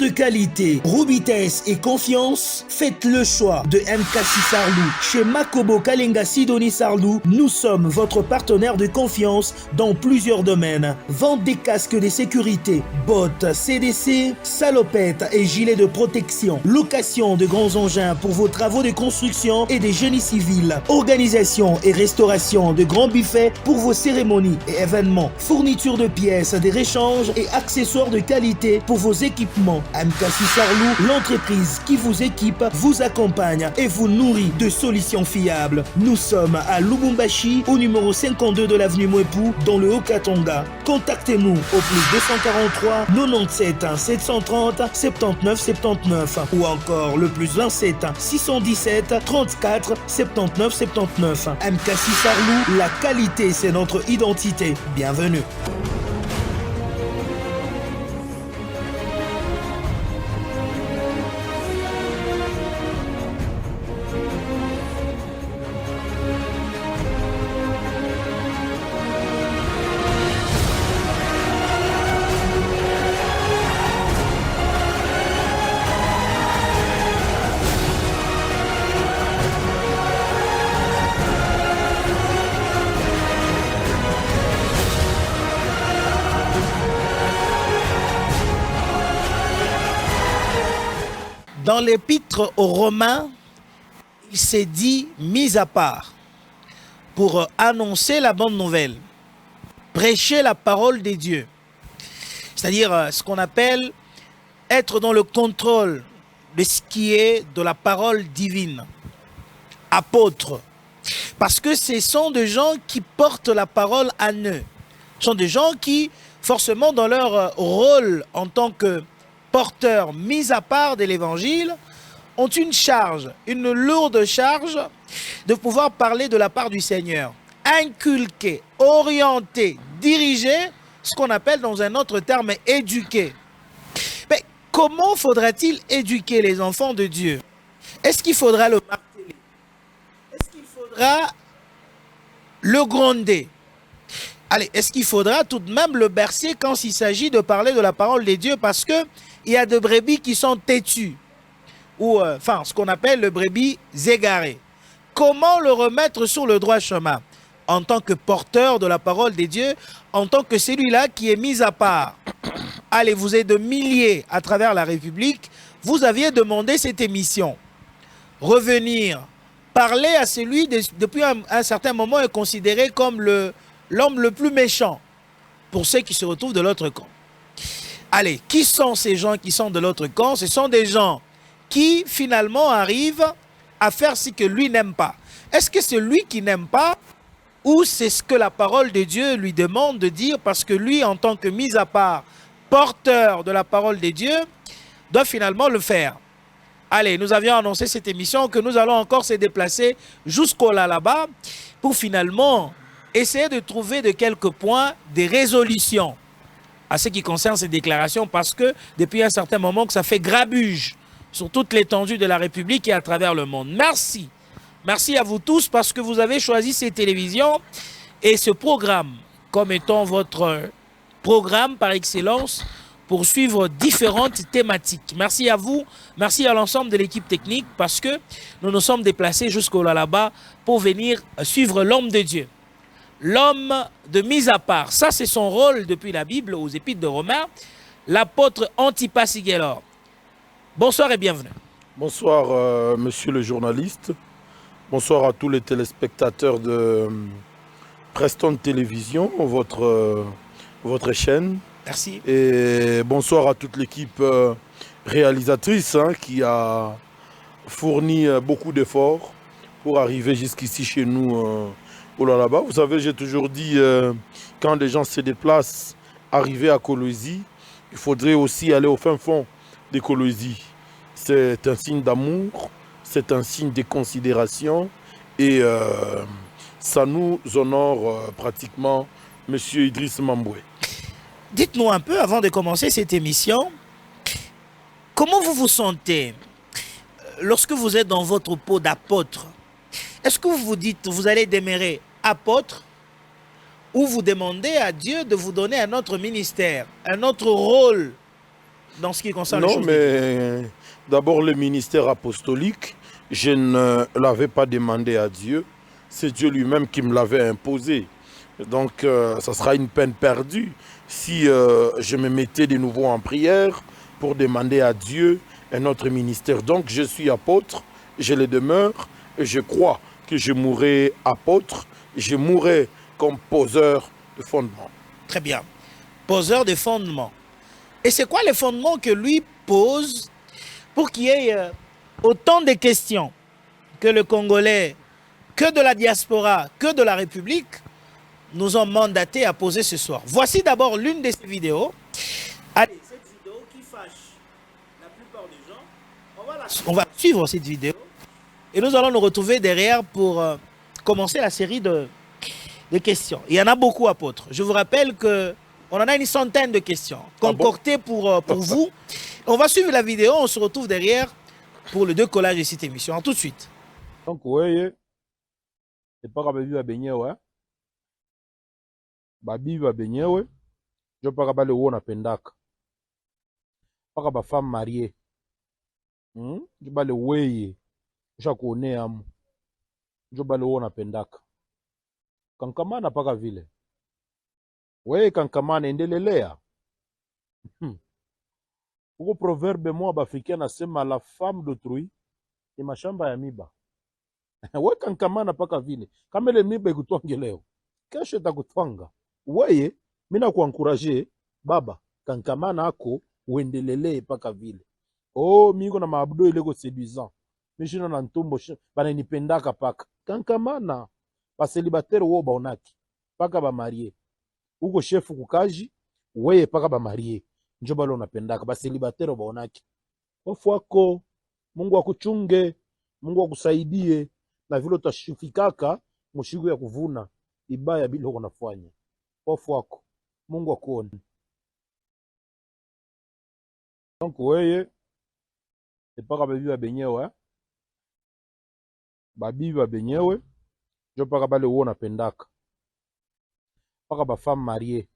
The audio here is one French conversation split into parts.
de qualité, robustesse et confiance, faites le choix de MKC Sarlou. Chez Makobo Kalenga Sidoni Sarlou, nous sommes votre partenaire de confiance dans plusieurs domaines. Vente des casques de sécurité, bottes, CDC, salopettes et gilets de protection. Location de grands engins pour vos travaux de construction et des génies civils. Organisation et restauration de grands buffets pour vos cérémonies et événements. Fourniture de pièces, des réchanges et accessoires de qualité pour vos équipements. MKC Sarlou, l'entreprise qui vous équipe, vous accompagne et vous nourrit de solutions fiables. Nous sommes à Lubumbashi, au numéro 52 de l'avenue Mwepu, dans le Haut-Katanga. Contactez-nous au plus 243 97 730 79 79 ou encore le plus 27 617 34 79 79. MKC Sarlou, la qualité c'est notre identité. Bienvenue. Dans l'épître aux Romains, il s'est dit mis à part pour annoncer la bonne nouvelle, prêcher la parole des dieux, c'est-à-dire ce qu'on appelle être dans le contrôle de ce qui est de la parole divine. Apôtres, parce que ce sont des gens qui portent la parole en eux. Ce sont des gens qui, forcément, dans leur rôle en tant que porteurs mis à part de l'évangile, ont une charge, une lourde charge de pouvoir parler de la part du Seigneur. Inculquer, orienter, diriger, ce qu'on appelle dans un autre terme éduquer. Mais comment faudra-t-il éduquer les enfants de Dieu? Est-ce qu'il faudra le marteler? Est-ce qu'il faudra le gronder? Allez, est-ce qu'il faudra tout de même le bercer quand il s'agit de parler de la parole de Dieu? Parce que il y a des brebis qui sont têtues, ou ce qu'on appelle le brebis égaré. Comment le remettre sur le droit chemin? En tant que porteur de la parole des dieux, en tant que celui-là qui est mis à part. Allez, vous êtes de milliers à travers la République, vous aviez demandé cette émission. Revenir, parler à celui, depuis un certain moment, est considéré comme l'homme le plus méchant pour ceux qui se retrouvent de l'autre camp. Allez, qui sont ces gens qui sont de l'autre camp? Ce sont des gens qui, finalement, arrivent à faire ce que lui n'aime pas. Est-ce que c'est lui qui n'aime pas ou c'est ce que la parole de Dieu lui demande de dire parce que lui, en tant que mis à part, porteur de la parole de Dieu, doit finalement le faire? Allez, nous avions annoncé cette émission que nous allons encore se déplacer jusqu'au là-bas pour finalement essayer de trouver de quelques points des résolutions à ce qui concerne ces déclarations, parce que depuis un certain moment que ça fait grabuge sur toute l'étendue de la République et à travers le monde. Merci. Merci à vous tous parce que vous avez choisi ces télévisions et ce programme comme étant votre programme par excellence pour suivre différentes thématiques. Merci à vous, merci à l'ensemble de l'équipe technique parce que nous nous sommes déplacés jusqu'au là-bas pour venir suivre l'homme de Dieu. L'homme de mise à part, ça c'est son rôle depuis la Bible aux épîtres de Romains, l'apôtre Antipas Higuelor. Bonsoir et bienvenue. Bonsoir monsieur le journaliste, bonsoir à tous les téléspectateurs de Preston Télévision, votre chaîne. Merci. Et bonsoir à toute l'équipe réalisatrice qui a fourni beaucoup d'efforts pour arriver jusqu'ici chez nous. Là-bas. Vous savez, j'ai toujours dit, quand les gens se déplacent, arriver à Kolwezi, il faudrait aussi aller au fin fond de Kolwezi. C'est un signe d'amour, c'est un signe de considération et ça nous honore pratiquement M. Idriss Mamboué. Dites-nous un peu, avant de commencer cette émission, comment vous vous sentez lorsque vous êtes dans votre peau d'apôtre? Est-ce que vous vous dites, vous allez demeurer apôtre ou vous demandez à Dieu de vous donner un autre ministère, un autre rôle dans ce qui concerne les Non, choses mais d'abord le ministère apostolique, je ne l'avais pas demandé à Dieu. C'est Dieu lui-même qui me l'avait imposé. Donc, ça sera une peine perdue si je me mettais de nouveau en prière pour demander à Dieu un autre ministère. Donc, je suis apôtre, je le demeure, et je crois que je mourrai apôtre, je mourrai comme poseur de fondement. Très bien. Poseur de fondements. Et c'est quoi les fondements que lui pose pour qu'il y ait autant de questions que le Congolais, que de la diaspora, que de la République nous ont mandaté à poser ce soir? Voici d'abord l'une de ces vidéos. Allez, cette vidéo qui fâche la plupart des gens, on va suivre cette vidéo et nous allons nous retrouver derrière pour commencer la série de questions. Il y en a beaucoup, apôtres. Je vous rappelle que on en a une centaine de questions concoctées pour vous. On va suivre la vidéo, on se retrouve derrière pour le décollage de cette émission. À tout de suite. Donc, oui, c'est pas grave, à baigner, ouais. Babi va baigner, ouais. Je pas grave, le haut, on a pendak. Pas grave, femme mariée. Je pas le ouais. Je connais, je pas le haut, on a pendak. Kankama n'a pas ville. Ouais, kankama n'endelelea. Pour proverbe moi, africain, nasema la femme d'autrui ni mashamba ya miba. We kankama n'a pas vile. Kama ile miba ikutwange leo, kesho itakutwanga. Weye, mina kuankuraje baba, kankamana ako uendelele paka vile. Oh, miko na maabdo ilego séduisant. Mishino na ntumbo bana nipendaka paka. Kankamana ba célibataire wo baonaki paka ba marié. Uko chefu kukaji, weye paka ba marié. Njo balo unapendaka ba célibataire baonaki. Hofu wako, Mungu akuchunge, Mungu akusaidie na vile utashifikaka mushiku ya kuvuna ibaya bila uko nafanya. Hofu wako, Mungu akuone. Donc weye c'est pas babi ba benyewe. Babi ba benyewe. Je pas ba le wo napendaka. Pas ba femme mariée.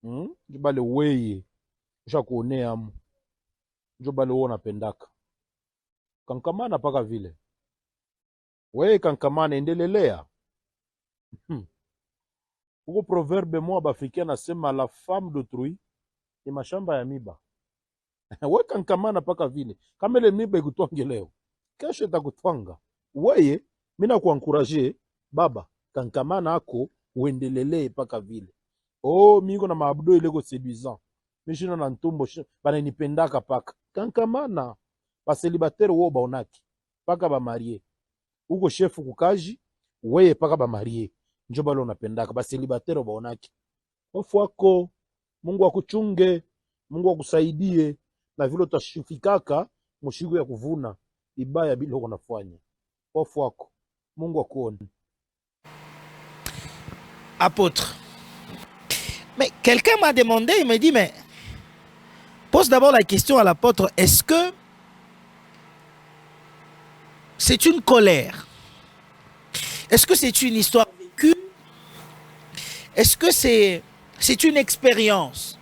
Je ba le weye. Je connais am. Je ba le wo napendaka. Kankamana paka vile. Weye kankamana endelelea. Uko proverbe moi africain nasema la femme d'autrui ni mashamba ya miba. We kankamana paka vile. Kama ile miba ikutwange leo, kesho itakutwanga. Weye, mina kuankuraje baba, kankamana ako uendelele paka vile. Oh, miko na maabdo ilego séduisant. Mishino na ntumbo bana nipendaka paka. Kankamana ba célibataire wo baonaki paka ba marié. Uko chefu kukaji, weye paka ba marié. Njo balo unapendaka ba célibataire baonaki. Hofu wako, Mungu akuchunge, Mungu akusaidie na vile utashifikaka mushiku ya kuvuna ibaya bila uko nafanya. Hofu wako, Mungu akuone. Apôtre. Mais quelqu'un m'a demandé, il m'a dit, mais pose d'abord la question à l'apôtre, est-ce que c'est une colère? Est-ce que c'est une histoire vécue? Est-ce que c'est une expérience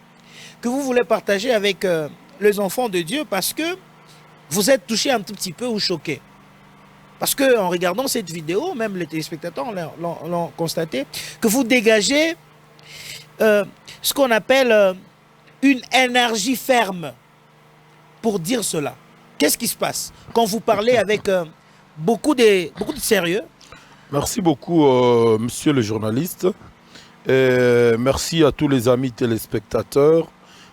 que vous voulez partager avec les enfants de Dieu parce que vous êtes touchés un tout petit peu ou choqués? Parce qu'en regardant cette vidéo, même les téléspectateurs l'ont constaté, que vous dégagez ce qu'on appelle une énergie ferme pour dire cela. Qu'est-ce qui se passe quand vous parlez avec beaucoup de sérieux? Merci beaucoup, monsieur le journaliste. Et merci à tous les amis téléspectateurs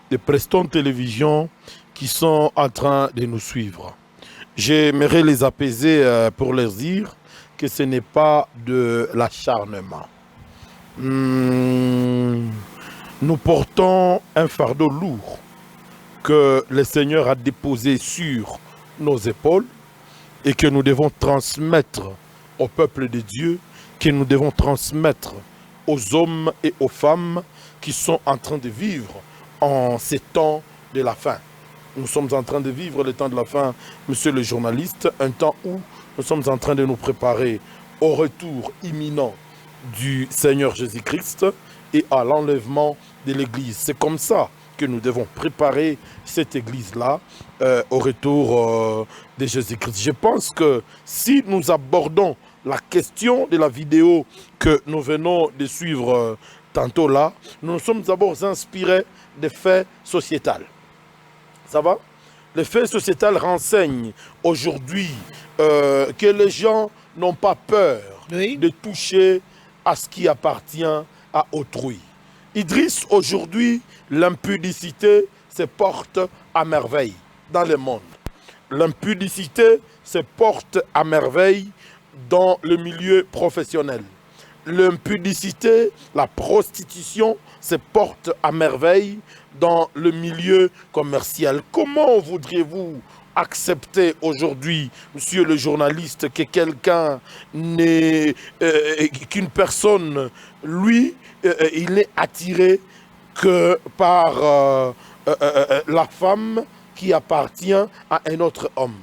de Preston Télévision qui sont en train de nous suivre. J'aimerais les apaiser pour leur dire que ce n'est pas de l'acharnement. Nous portons un fardeau lourd que le Seigneur a déposé sur nos épaules et que nous devons transmettre au peuple de Dieu, que nous devons transmettre aux hommes et aux femmes qui sont en train de vivre en ces temps de la fin. Nous sommes en train de vivre le temps de la fin, monsieur le journaliste, un temps où nous sommes en train de nous préparer au retour imminent du Seigneur Jésus-Christ et à l'enlèvement de l'Église. C'est comme ça que nous devons préparer cette église-là au retour de Jésus-Christ. Je pense que si nous abordons la question de la vidéo que nous venons de suivre tantôt là, nous nous sommes d'abord inspirés des faits sociétals. Ça va? Les faits sociétals renseignent aujourd'hui que les gens n'ont pas peur de toucher à ce qui appartient à autrui. Idriss, aujourd'hui, l'impudicité se porte à merveille dans le monde. L'impudicité se porte à merveille dans le milieu professionnel. L'impudicité, la prostitution se porte à merveille dans le milieu commercial. Comment voudriez-vous accepter aujourd'hui, monsieur le journaliste, que quelqu'un qu'une personne, lui, il n'est attiré que par la femme qui appartient à un autre homme.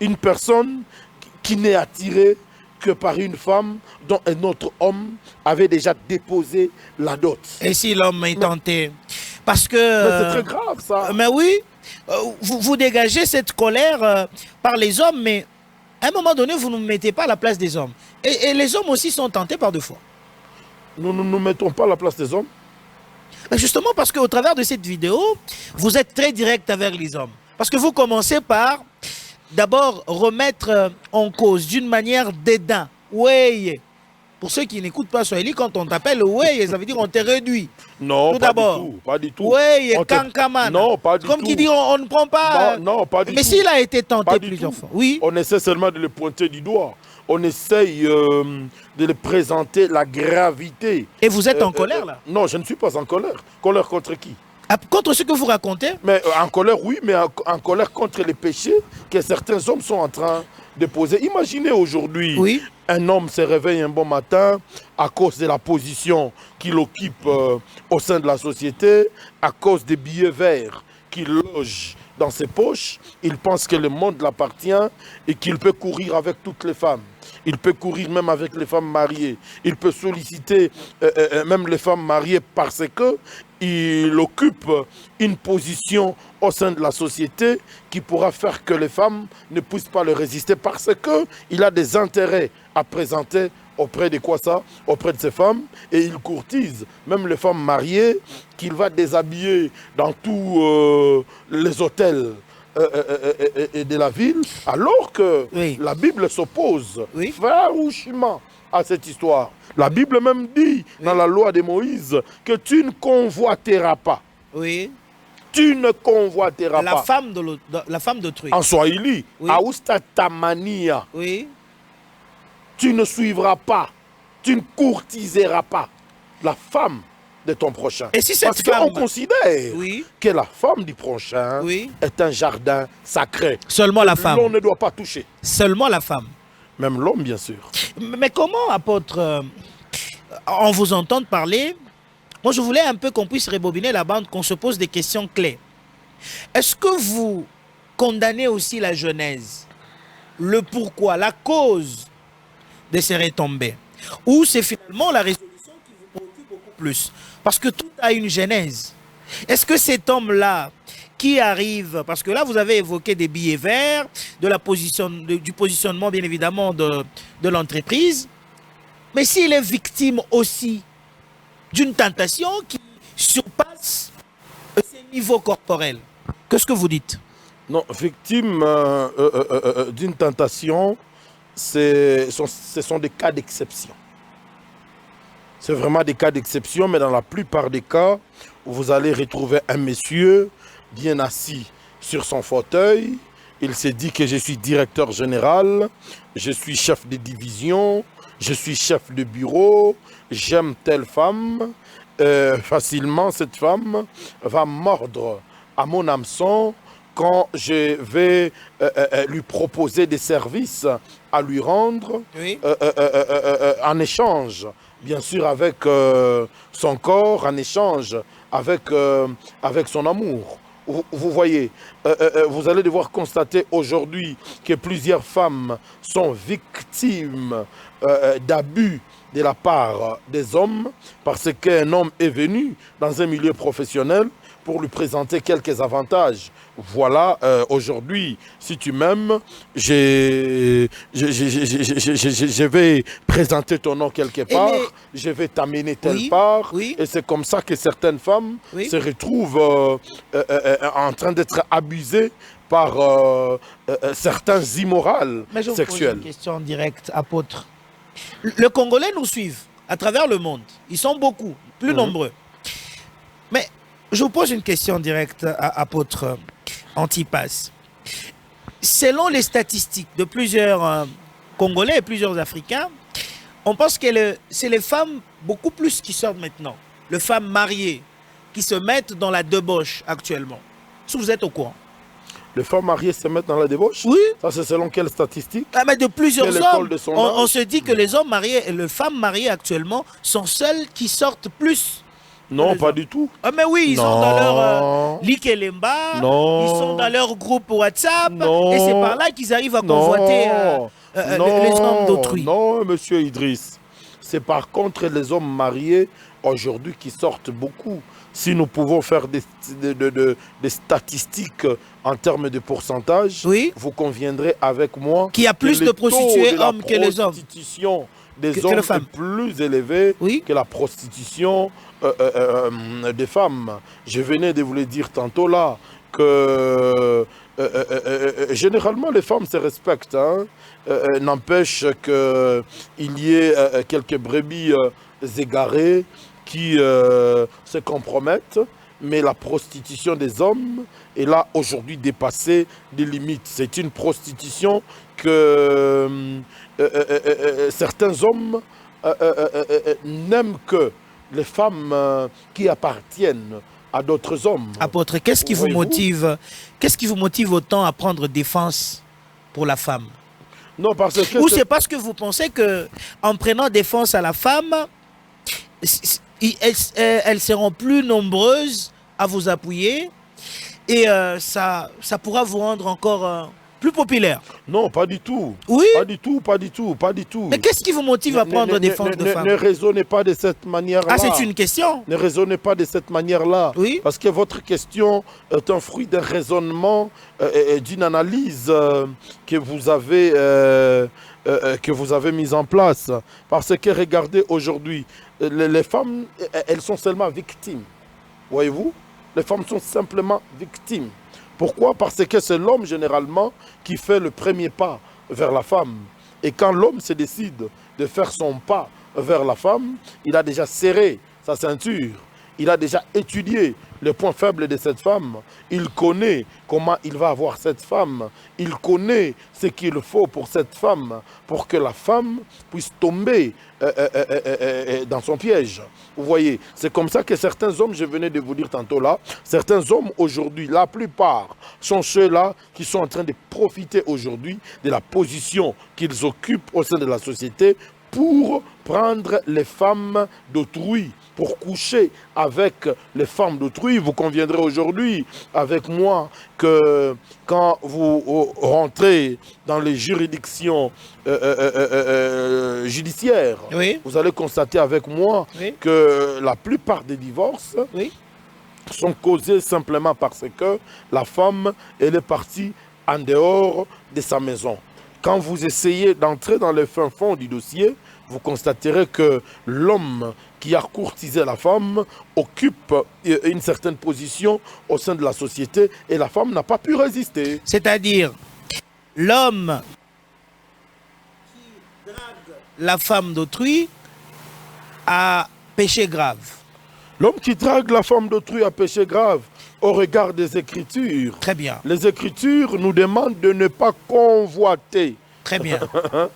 Une personne qui n'est attirée que par une femme dont un autre homme avait déjà déposé la dot. Et si l'homme est tenté? Parce que... Mais c'est très grave, ça. Mais oui, vous dégagez cette colère par les hommes, mais à un moment donné, vous ne vous mettez pas à la place des hommes. Et les hommes aussi sont tentés par deux fois. Nous ne nous mettons pas à la place des hommes. Mais justement parce qu'au travers de cette vidéo, vous êtes très direct avec les hommes. Parce que vous commencez par d'abord remettre en cause d'une manière dédain. Oui. Pour ceux qui n'écoutent pas Swahili, quand on t'appelle oui, ça veut dire on te réduit. Non, tout pas d'abord. du tout. Pas du tout. Oui, kankaman. Non, pas du tout. Comme qui dit on ne prend pas. Non, pas du tout. Mais s'il a été tenté Pas du plusieurs tout. fois. Oui. On essaie seulement de le pointer du doigt. On essaye de le présenter la gravité. Et vous êtes en colère là? Non, je ne suis pas en colère. Colère contre qui? Contre ce que vous racontez? Mais en colère, oui, mais en colère contre les péchés que certains hommes sont en train de poser. Imaginez aujourd'hui, un homme se réveille un bon matin à cause de la position qu'il occupe au sein de la société, à cause des billets verts qu'il loge dans ses poches. Il pense que le monde l'appartient et qu'il peut courir avec toutes les femmes. Il peut courir même avec les femmes mariées. Il peut solliciter même les femmes mariées parce qu'il occupe une position au sein de la société qui pourra faire que les femmes ne puissent pas le résister parce qu'il a des intérêts à présenter auprès de quoi ça? Auprès de ces femmes. Et il courtise même les femmes mariées qu'il va déshabiller dans tous les hôtels et de la ville, alors que la Bible s'oppose farouchement à cette histoire. La Bible même dit dans la loi de Moïse que tu ne convoiteras pas. Oui. Tu ne convoiteras pas. La femme d'autrui. En Swahili, Austa tamania. Oui. Tu ne suivras pas, tu ne courtiseras pas la femme de ton prochain. Et si cette parce femme... qu'on considère que la femme du prochain est un jardin sacré. Seulement la femme. L'on ne doit pas toucher. Seulement la femme. Même l'homme, bien sûr. Mais comment, apôtre, en vous entendre parler, moi je voulais un peu qu'on puisse rebobiner la bande, qu'on se pose des questions clés. Est-ce que vous condamnez aussi la Genèse, le pourquoi, la cause de ces retombées? Ou c'est finalement la résolution qui vous préoccupe beaucoup plus? Parce que tout a une genèse. Est-ce que cet homme-là qui arrive, parce que là vous avez évoqué des billets verts, du positionnement bien évidemment de l'entreprise, mais s'il est victime aussi d'une tentation qui surpasse ses niveaux corporels, qu'est-ce que vous dites? Non, victime d'une tentation, ce sont des cas d'exception. C'est vraiment des cas d'exception, mais dans la plupart des cas, vous allez retrouver un monsieur bien assis sur son fauteuil. Il s'est dit que je suis directeur général, je suis chef de division, je suis chef de bureau, j'aime telle femme. Facilement, cette femme va mordre à mon hameçon quand je vais lui proposer des services à lui rendre en échange, bien sûr, avec son corps, en échange avec son amour. Vous voyez, vous allez devoir constater aujourd'hui que plusieurs femmes sont victimes d'abus de la part des hommes parce qu'un homme est venu dans un milieu professionnel pour lui présenter quelques avantages. Voilà, aujourd'hui, si tu m'aimes, je vais présenter ton nom quelque part, je vais t'amener telle part, et c'est comme ça que certaines femmes se retrouvent en train d'être abusées par certains immorales Mais je vous sexuels. pose une question directe, apôtre. Les Congolais nous suivent à travers le monde. Ils sont beaucoup, plus nombreux. Mais je vous pose une question directe, apôtre Antipas. Selon les statistiques de plusieurs Congolais et plusieurs Africains, on pense que c'est les femmes beaucoup plus qui sortent maintenant. Les femmes mariées qui se mettent dans la débauche actuellement. Si vous êtes au courant. Les femmes mariées se mettent dans la débauche? Oui. Ça, c'est selon quelle statistique? Ah, mais de plusieurs hommes. On se dit que les les hommes mariés et les femmes mariées actuellement sont celles qui sortent plus. Non, pas du tout. Ah, mais oui, ils sont dans leur Likelemba, ils sont dans leur groupe WhatsApp, et c'est par là qu'ils arrivent à convoiter les hommes d'autrui. Non, monsieur Idriss. C'est par contre les hommes mariés aujourd'hui qui sortent beaucoup. Si nous pouvons faire des statistiques en termes de pourcentage, vous conviendrez avec moi qu'il y a plus de prostituées hommes que les hommes. La prostitution des hommes est plus élevée que la prostitution des femmes. Je venais de vous le dire tantôt là, que généralement les femmes se respectent. Hein. N'empêche qu'il y ait quelques brebis égarées qui se compromettent, mais la prostitution des hommes est là aujourd'hui dépassée des limites. C'est une prostitution que certains hommes n'aiment que les femmes qui appartiennent à d'autres hommes. Apôtre, qu'est-ce qui vous motive autant à prendre défense pour la femme? Non, parce que ou c'est parce que vous pensez que en prenant défense à la femme, elles seront plus nombreuses à vous appuyer et ça pourra vous rendre encore plus populaire? Non, pas du tout. Oui. Pas du tout, pas du tout, pas du tout. Mais qu'est-ce qui vous motive à prendre défense de femmes? Ne raisonnez pas de cette manière-là. Ah, c'est une question. Ne raisonnez pas de cette manière-là. Oui. Parce que votre question est un fruit d'un raisonnement et d'une analyse que vous avez mise en place. Parce que regardez aujourd'hui, les femmes, elles sont seulement victimes. Voyez-vous? Les femmes sont simplement victimes. Pourquoi? Parce que c'est l'homme généralement qui fait le premier pas vers la femme. Et quand l'homme se décide de faire son pas vers la femme, il a déjà serré sa ceinture. Il a déjà étudié les points faibles de cette femme. Il connaît comment il va avoir cette femme. Il connaît ce qu'il faut pour cette femme, pour que la femme puisse tomber dans son piège. Vous voyez, c'est comme ça que certains hommes, je venais de vous dire tantôt là, certains hommes aujourd'hui, la plupart sont ceux-là qui sont en train de profiter aujourd'hui de la position qu'ils occupent au sein de la société pour prendre les femmes d'autrui, pour coucher avec les femmes d'autrui. Vous conviendrez aujourd'hui avec moi que quand vous rentrez dans les juridictions judiciaires, vous allez constater avec moi que la plupart des divorces sont causés simplement parce que la femme, elle est partie en dehors de sa maison. Quand vous essayez d'entrer dans le fin fond du dossier, vous constaterez que l'homme qui a courtisé la femme occupe une certaine position au sein de la société et la femme n'a pas pu résister. C'est-à-dire, l'homme qui drague la femme d'autrui a péché grave. L'homme qui drague la femme d'autrui a péché grave au regard des Écritures. Très bien. Les Écritures nous demandent de ne pas convoiter. Très bien.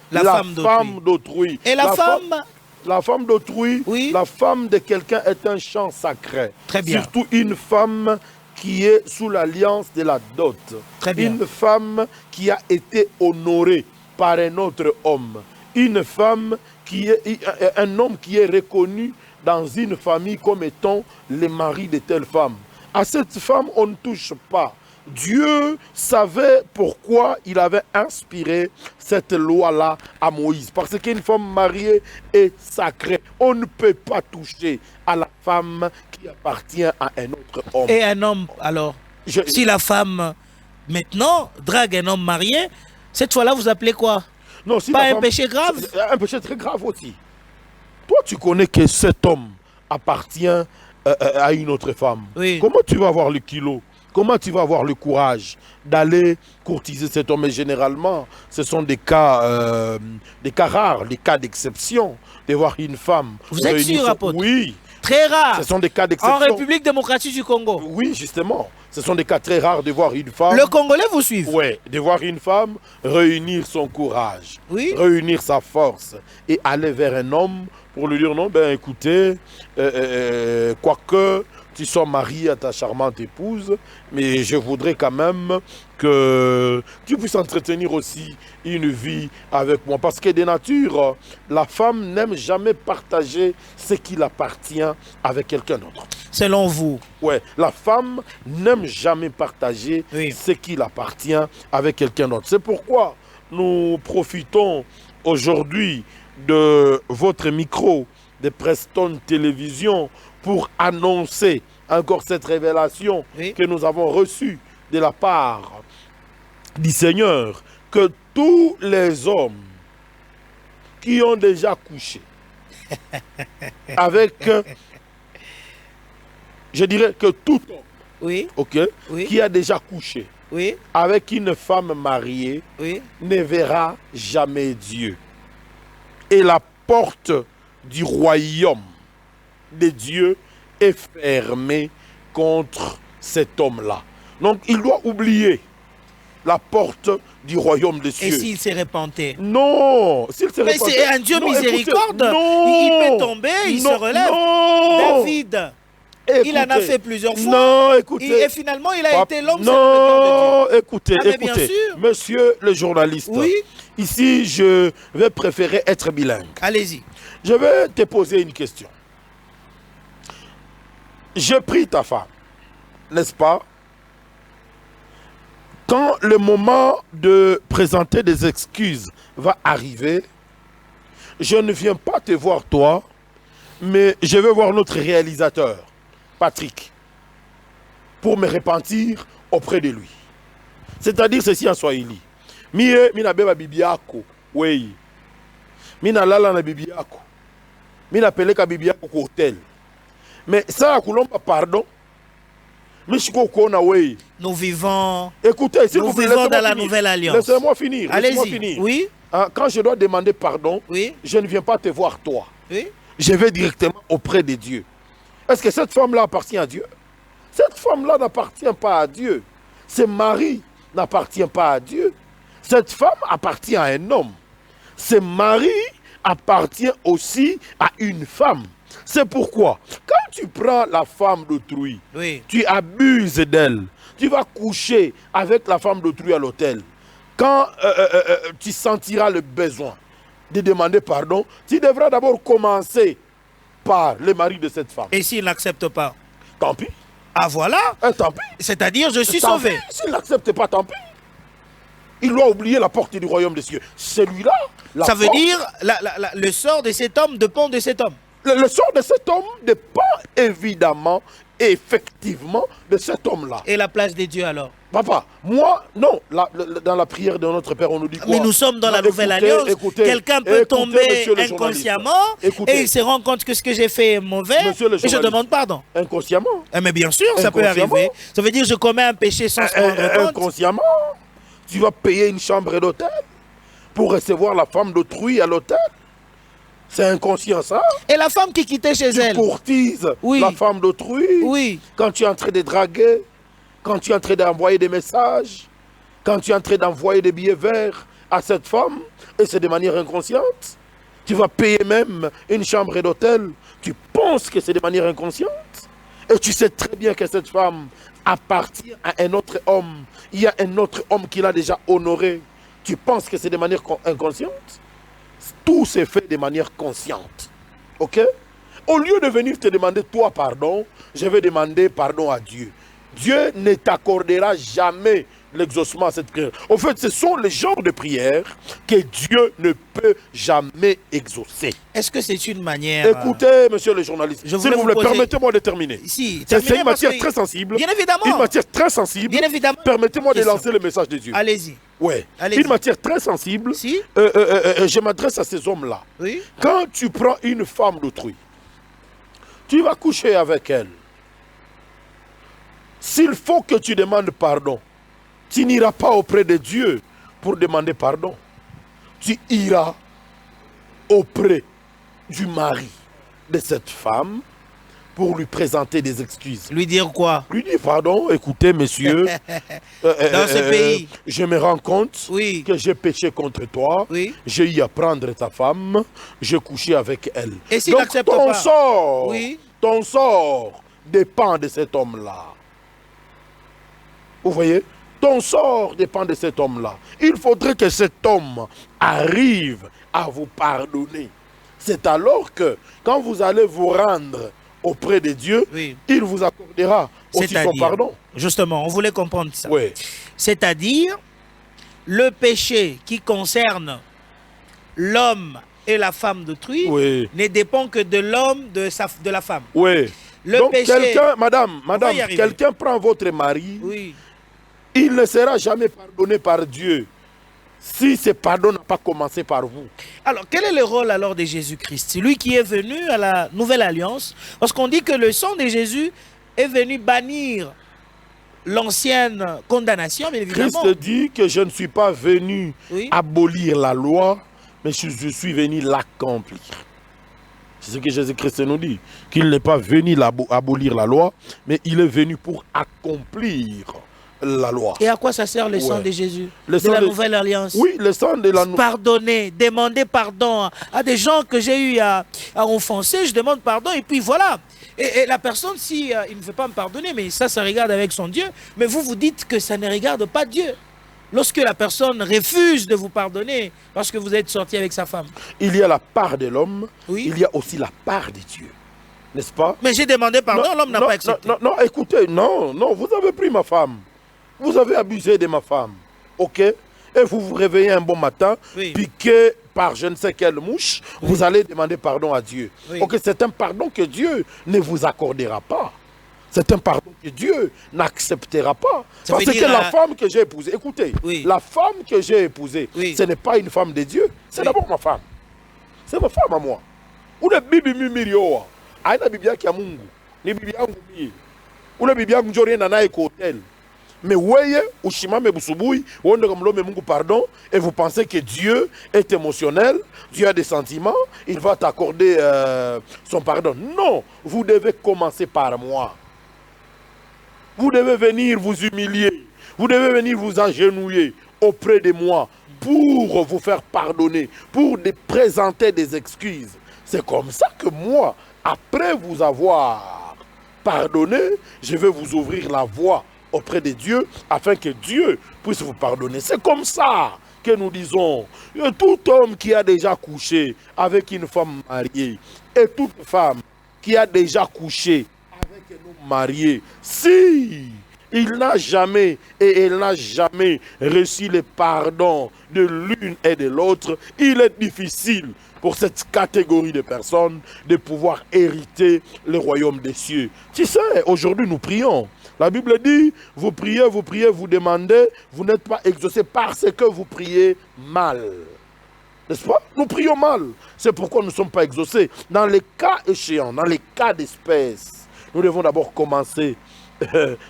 La femme d'autrui. Et la femme La femme d'autrui, la femme de quelqu'un est un champ sacré. Très bien. Surtout une femme qui est sous l'alliance de la dot. Très bien. Une femme qui a été honorée par un autre homme. Une femme qui est un homme qui est reconnu dans une famille comme étant le mari de telle femme. À cette femme, on ne touche pas. Dieu savait pourquoi il avait inspiré cette loi-là à Moïse. Parce qu'une femme mariée est sacrée. On ne peut pas toucher à la femme qui appartient à un autre homme. Et un homme, alors, si la femme, maintenant, drague un homme marié, cette fois-là, vous appelez quoi? Non, si pas un femme, péché grave? Un péché très grave aussi. Toi, tu connais que cet homme appartient à une autre femme. Oui. Comment tu vas avoir le kilo? Comment tu vas avoir le courage d'aller courtiser cet homme? Et généralement, ce sont des cas rares, des cas d'exception, de voir une femme. Vous êtes sûr, apôtre? Oui. Très rare. Ce sont des cas d'exception. En République démocratique du Congo. Oui, justement. Ce sont des cas très rares de voir une femme. Le Congolais vous suit. Oui, de voir une femme réunir son courage, oui, réunir sa force et aller vers un homme pour lui dire non, ben écoutez, quoique tu sois marié à ta charmante épouse, mais je voudrais quand même que tu puisses entretenir aussi une vie avec moi. Parce que de nature, la femme n'aime jamais partager ce qui appartient avec quelqu'un d'autre. Selon vous? Ouais, la femme n'aime jamais partager ce qui appartient avec quelqu'un d'autre. C'est pourquoi nous profitons aujourd'hui de votre micro de Preston Télévision pour annoncer encore cette révélation que nous avons reçue de la part du Seigneur, que tous les hommes qui ont déjà couché avec, je dirais que tout homme qui a déjà couché avec une femme mariée ne verra jamais Dieu. Et la porte du royaume de Dieu est fermée contre cet homme-là. Donc il doit oublier la porte du royaume des cieux. Et s'il s'est repenté? Non, s'il s'est repenté. Mais c'est un Dieu miséricorde. Il peut tomber, il se relève. David, il en a fait plusieurs fois. Non, écoutez. Et finalement, il a été l'homme serviteur de Dieu. Écoutez, bien sûr. Monsieur le journaliste. Oui. Ici, je vais préférer être bilingue. Allez-y. Je vais te poser une question. J'ai pris ta femme, n'est-ce pas? Quand le moment de présenter des excuses va arriver, je ne viens pas te voir toi, mais je vais voir notre réalisateur, Patrick, pour me repentir auprès de lui. C'est-à-dire ceci en Swahili. Mie mina beba bibi yako, wey. Mina lala na bibi yako. Mina peleka bibi yako ko hotel. Mais ça, pardon. Nous vivons, écoutez, nous vivons dans la nouvelle alliance. Laissez-moi finir. Allez-y. Oui. Quand je dois demander pardon, je ne viens pas te voir toi. Je vais directement auprès de Dieu. Est-ce que cette femme-là appartient à Dieu? Cette femme-là n'appartient pas à Dieu. Ce mari n'appartient pas à Dieu. Cette femme appartient à un homme. Ce mari appartient aussi à une femme. C'est pourquoi, quand tu prends la femme d'autrui, tu abuses d'elle, tu vas coucher avec la femme d'autrui à l'hôtel. Quand tu sentiras le besoin de demander pardon, tu devras d'abord commencer par le mari de cette femme. Et s'il n'accepte pas? Tant pis. Ah voilà. Tant pis. C'est-à-dire, je suis sauvé. S'il n'accepte pas, tant pis. Il doit oublier la porte du royaume des cieux. Celui-là, ça veut dire le sort de cet homme dépend de cet homme. Le sort de cet homme dépend évidemment, effectivement, de cet homme-là. Et la place de Dieu alors? Papa, moi, non. Dans la prière de notre Père, on nous dit quoi? Mais nous sommes dans la nouvelle alliance. Quelqu'un peut tomber inconsciemment et il se rend compte que ce que j'ai fait est mauvais et je demande pardon. Inconsciemment? Mais bien sûr, ça peut arriver. Ça veut dire que je commets un péché sans se rendre compte. Inconsciemment? Tu vas payer une chambre d'hôtel pour recevoir la femme d'autrui à l'hôtel? C'est inconscient, ça. Et la femme qui quittait chez elle? Tu courtises la femme d'autrui. Quand tu es en train de draguer, quand tu es en train d'envoyer des messages, quand tu es en train d'envoyer des billets verts à cette femme, et c'est de manière inconsciente. Tu vas payer même une chambre d'hôtel. Tu penses que c'est de manière inconsciente. Et tu sais très bien que cette femme appartient à un autre homme. Il y a un autre homme qui l'a déjà honoré. Tu penses que c'est de manière inconsciente. Tout s'est fait de manière consciente. Ok? Au lieu de venir te demander toi pardon, je vais demander pardon à Dieu. Dieu ne t'accordera jamais l'exaucement à cette prière. En fait, ce sont les genres de prières que Dieu ne peut jamais exaucer. Est-ce que c'est une manière... Écoutez, monsieur le journaliste, je s'il vous plaît, permettez-moi de terminer. Si, C'est une matière très sensible. Bien évidemment. Une matière très sensible. Bien évidemment. Permettez-moi de lancer le message de Dieu. Allez-y. Ouais. Allez-y. Une matière très sensible. Si. Je m'adresse à ces hommes-là. Oui. Quand tu prends une femme d'autrui, tu vas coucher avec elle. S'il faut que tu demandes pardon, tu n'iras pas auprès de Dieu pour demander pardon. Tu iras auprès du mari de cette femme pour lui présenter des excuses. Lui dire quoi? Lui dire pardon, écoutez monsieur, dans ce pays, je me rends compte oui, que j'ai péché contre toi, oui, j'ai eu à prendre ta femme, j'ai couché avec elle. et s'il Donc n'accepte ton pas, sort, oui, ton sort dépend de cet homme-là. Vous voyez? Ton sort dépend de cet homme-là. Il faudrait que cet homme arrive à vous pardonner. C'est alors que, quand vous allez vous rendre auprès de Dieu, oui, il vous accordera aussi son pardon. Justement, on voulait comprendre ça. Oui. C'est-à-dire, le péché qui concerne l'homme et la femme d'autrui, Oui. ne dépend que de l'homme, de la femme. Oui. Le Donc, péché... quelqu'un, madame, va y arriver. quelqu'un prend votre mari, Oui. il ne sera jamais pardonné par Dieu si ce pardon n'a pas commencé par vous. Alors, quel est le rôle alors de Jésus-Christ? Lui qui est venu à la Nouvelle Alliance, parce qu'on dit que le sang de Jésus est venu bannir l'ancienne condamnation, bien évidemment. Christ dit que je ne suis pas venu Oui. abolir la loi, mais je suis venu l'accomplir. C'est ce que Jésus-Christ nous dit, qu'il n'est pas venu abolir la loi, mais il est venu pour accomplir la loi. Et à quoi ça sert le sang de Jésus, de la Nouvelle Alliance? Oui, le sang de la Pardonner, demander pardon à des gens que j'ai eu à offenser, je demande pardon et puis voilà. Et la personne, si il ne veut pas me pardonner, mais ça regarde avec son Dieu, mais vous dites que ça ne regarde pas Dieu. Lorsque la personne refuse de vous pardonner parce que vous êtes sorti avec sa femme. Il y a la part de l'homme, oui, il y a aussi la part de Dieu. N'est-ce pas? Mais j'ai demandé pardon, l'homme n'a pas accepté. Non, écoutez, non, vous avez pris ma femme. Vous avez abusé de ma femme. Ok? Et vous vous réveillez un bon matin, oui, piqué par je ne sais quelle mouche, oui, vous allez demander pardon à Dieu. Oui. Ok, c'est un pardon que Dieu ne vous accordera pas. C'est un pardon que Dieu n'acceptera pas. Parce que la femme que j'ai épousée, écoutez, oui, la femme que j'ai épousée, oui, ce n'est pas une femme de Dieu, c'est oui, d'abord ma femme. C'est ma femme à moi. Ou le bibi mimirio, aina bibia kia mungu, ni bibia ngumi. Ou le bibia ngujori na nae ko hotel. Mais voyez, ushimame busubui, wonde kamlome mungu pardon, et vous pensez que Dieu est émotionnel, Dieu a des sentiments, il va t'accorder son pardon. Non, vous devez commencer par moi. Vous devez venir vous humilier, vous devez venir vous agenouiller auprès de moi pour vous faire pardonner, pour présenter des excuses. C'est comme ça que moi, après vous avoir pardonné, je vais vous ouvrir la voie auprès de Dieu afin que Dieu puisse vous pardonner. C'est comme ça que nous disons, tout homme qui a déjà couché avec une femme mariée et toute femme qui a déjà couché avec un homme marié, si il n'a jamais et elle n'a jamais reçu le pardon de l'une et de l'autre, il est difficile pour cette catégorie de personnes de pouvoir hériter le royaume des cieux. Tu sais, aujourd'hui nous prions. La Bible dit, vous priez, vous demandez, vous n'êtes pas exaucés parce que vous priez mal. N'est-ce pas? Nous prions mal. C'est pourquoi nous ne sommes pas exaucés. Dans les cas échéants, dans les cas d'espèce, nous devons d'abord commencer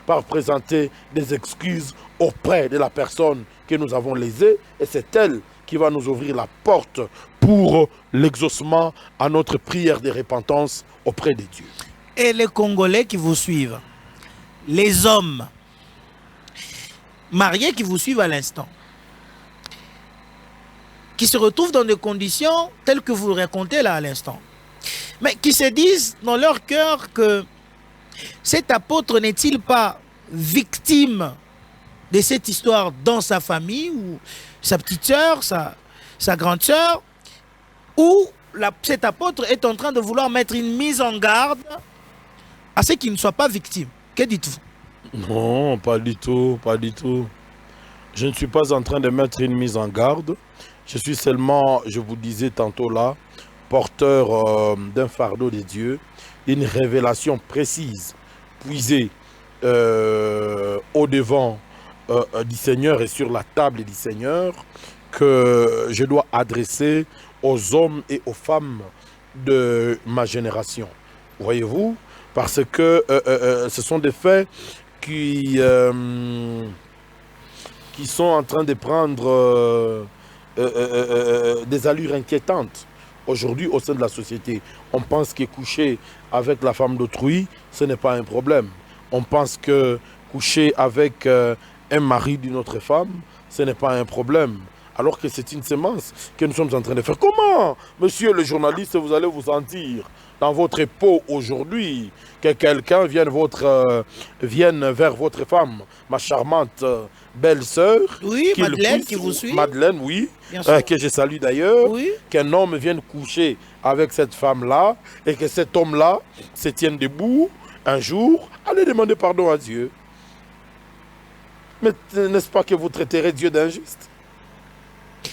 par présenter des excuses auprès de la personne que nous avons lésée. Et c'est elle qui va nous ouvrir la porte pour l'exaucement à notre prière de repentance auprès de Dieu. Et les Congolais qui vous suivent, les hommes mariés qui vous suivent à l'instant, qui se retrouvent dans des conditions telles que vous racontez là à l'instant, mais qui se disent dans leur cœur que cet apôtre n'est-il pas victime de cette histoire dans sa famille, ou sa petite sœur, sa grande sœur, ou cet apôtre est en train de vouloir mettre une mise en garde à ceux qui ne soient pas victimes. Que dites-vous? Non, pas du tout, pas du tout. Je ne suis pas en train de mettre une mise en garde. Je suis seulement, je vous disais tantôt là, porteur d'un fardeau de Dieu, une révélation précise, puisée au devant du Seigneur et sur la table du Seigneur, que je dois adresser aux hommes et aux femmes de ma génération. Voyez-vous? Parce que ce sont des faits qui sont en train de prendre des allures inquiétantes aujourd'hui au sein de la société. On pense que coucher avec la femme d'autrui, ce n'est pas un problème. On pense que coucher avec un mari d'une autre femme, ce n'est pas un problème. Alors que c'est une sémence que nous sommes en train de faire. Comment, monsieur le journaliste, vous allez vous sentir dans votre peau aujourd'hui que quelqu'un vienne vers votre femme, ma charmante belle-sœur, Oui, Madeleine qui vous suit. Madeleine, oui, Bien sûr. que je salue d'ailleurs, Oui. qu'un homme vienne coucher avec cette femme-là et que cet homme-là se tienne debout un jour, allez demander pardon à Dieu. Mais n'est-ce pas que vous traiterez Dieu d'injuste?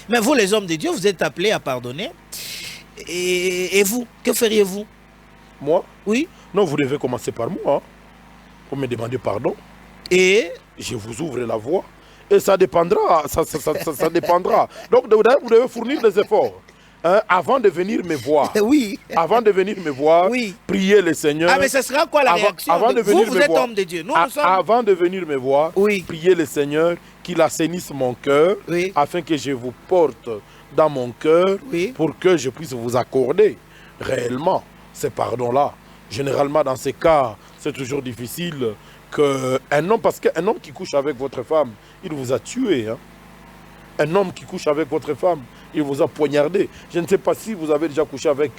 Mais vous, les hommes de Dieu, vous êtes appelés à pardonner. Et vous, que feriez-vous? Moi? Oui. Non, vous devez commencer par moi. Pour me demander pardon. Et Je vous ouvre la voie. Et ça dépendra. Ça dépendra. Donc, vous devez fournir des efforts. Hein, avant de venir me voir. oui. Avant de venir me voir, Oui. priez le Seigneur. Ah, mais ce sera quoi la réaction avant de vous, venir vous me êtes voir. homme de Dieu. Nous, nous sommes... Avant de venir me voir, Oui. priez le Seigneur qu'il assainisse mon cœur, Oui. afin que je vous porte dans mon cœur, Oui. pour que je puisse vous accorder réellement ces pardons-là. Généralement, dans ces cas, c'est toujours difficile qu'un homme, parce qu'un homme qui couche avec votre femme, il vous a tué. Hein? Un homme qui couche avec votre femme, il vous a poignardé. Je ne sais pas si vous avez déjà couché avec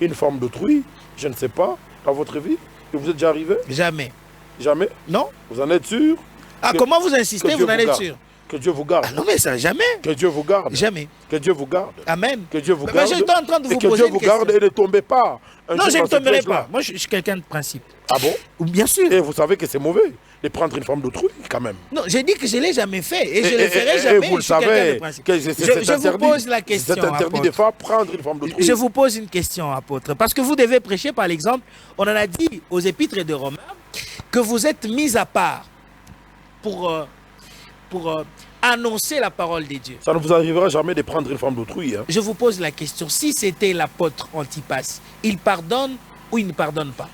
une femme d'autrui. Je ne sais pas, dans votre vie. Et vous êtes déjà arrivé? Jamais. Jamais? Non? Vous en êtes sûr? Ah, Que- comment vous insistez, que vous Dieu en êtes garde. sûr? Que Dieu vous garde. Ah non, mais ça, jamais. Que Dieu vous garde. Jamais. Que Dieu vous garde. Amen. Que Dieu vous Mais garde. j'étais en train de et vous que poser Dieu une vous question. garde et ne tombez pas. un Non, jour je ne dans ce tomberai piège-là. pas. Moi, je suis quelqu'un de principe. Ah bon? Bien sûr. Et vous savez que c'est mauvais de prendre une femme d'autrui, quand même. Non, j'ai dit que je ne l'ai jamais fait et je ne le ferai jamais. Et vous le je suis quelqu'un de savez, principe. que Je vous pose la question, C'est interdit de apôtre. faire prendre une femme d'autrui. Je vous pose une question, apôtre. Parce que vous devez prêcher, par exemple, on en a dit aux épîtres de Romains que vous êtes mis à part pour annoncer la parole de Dieu. Ça ne vous arrivera jamais de prendre une femme d'autrui. Hein. Je vous pose la question, si c'était l'apôtre Antipas, il pardonne ou il ne pardonne pas?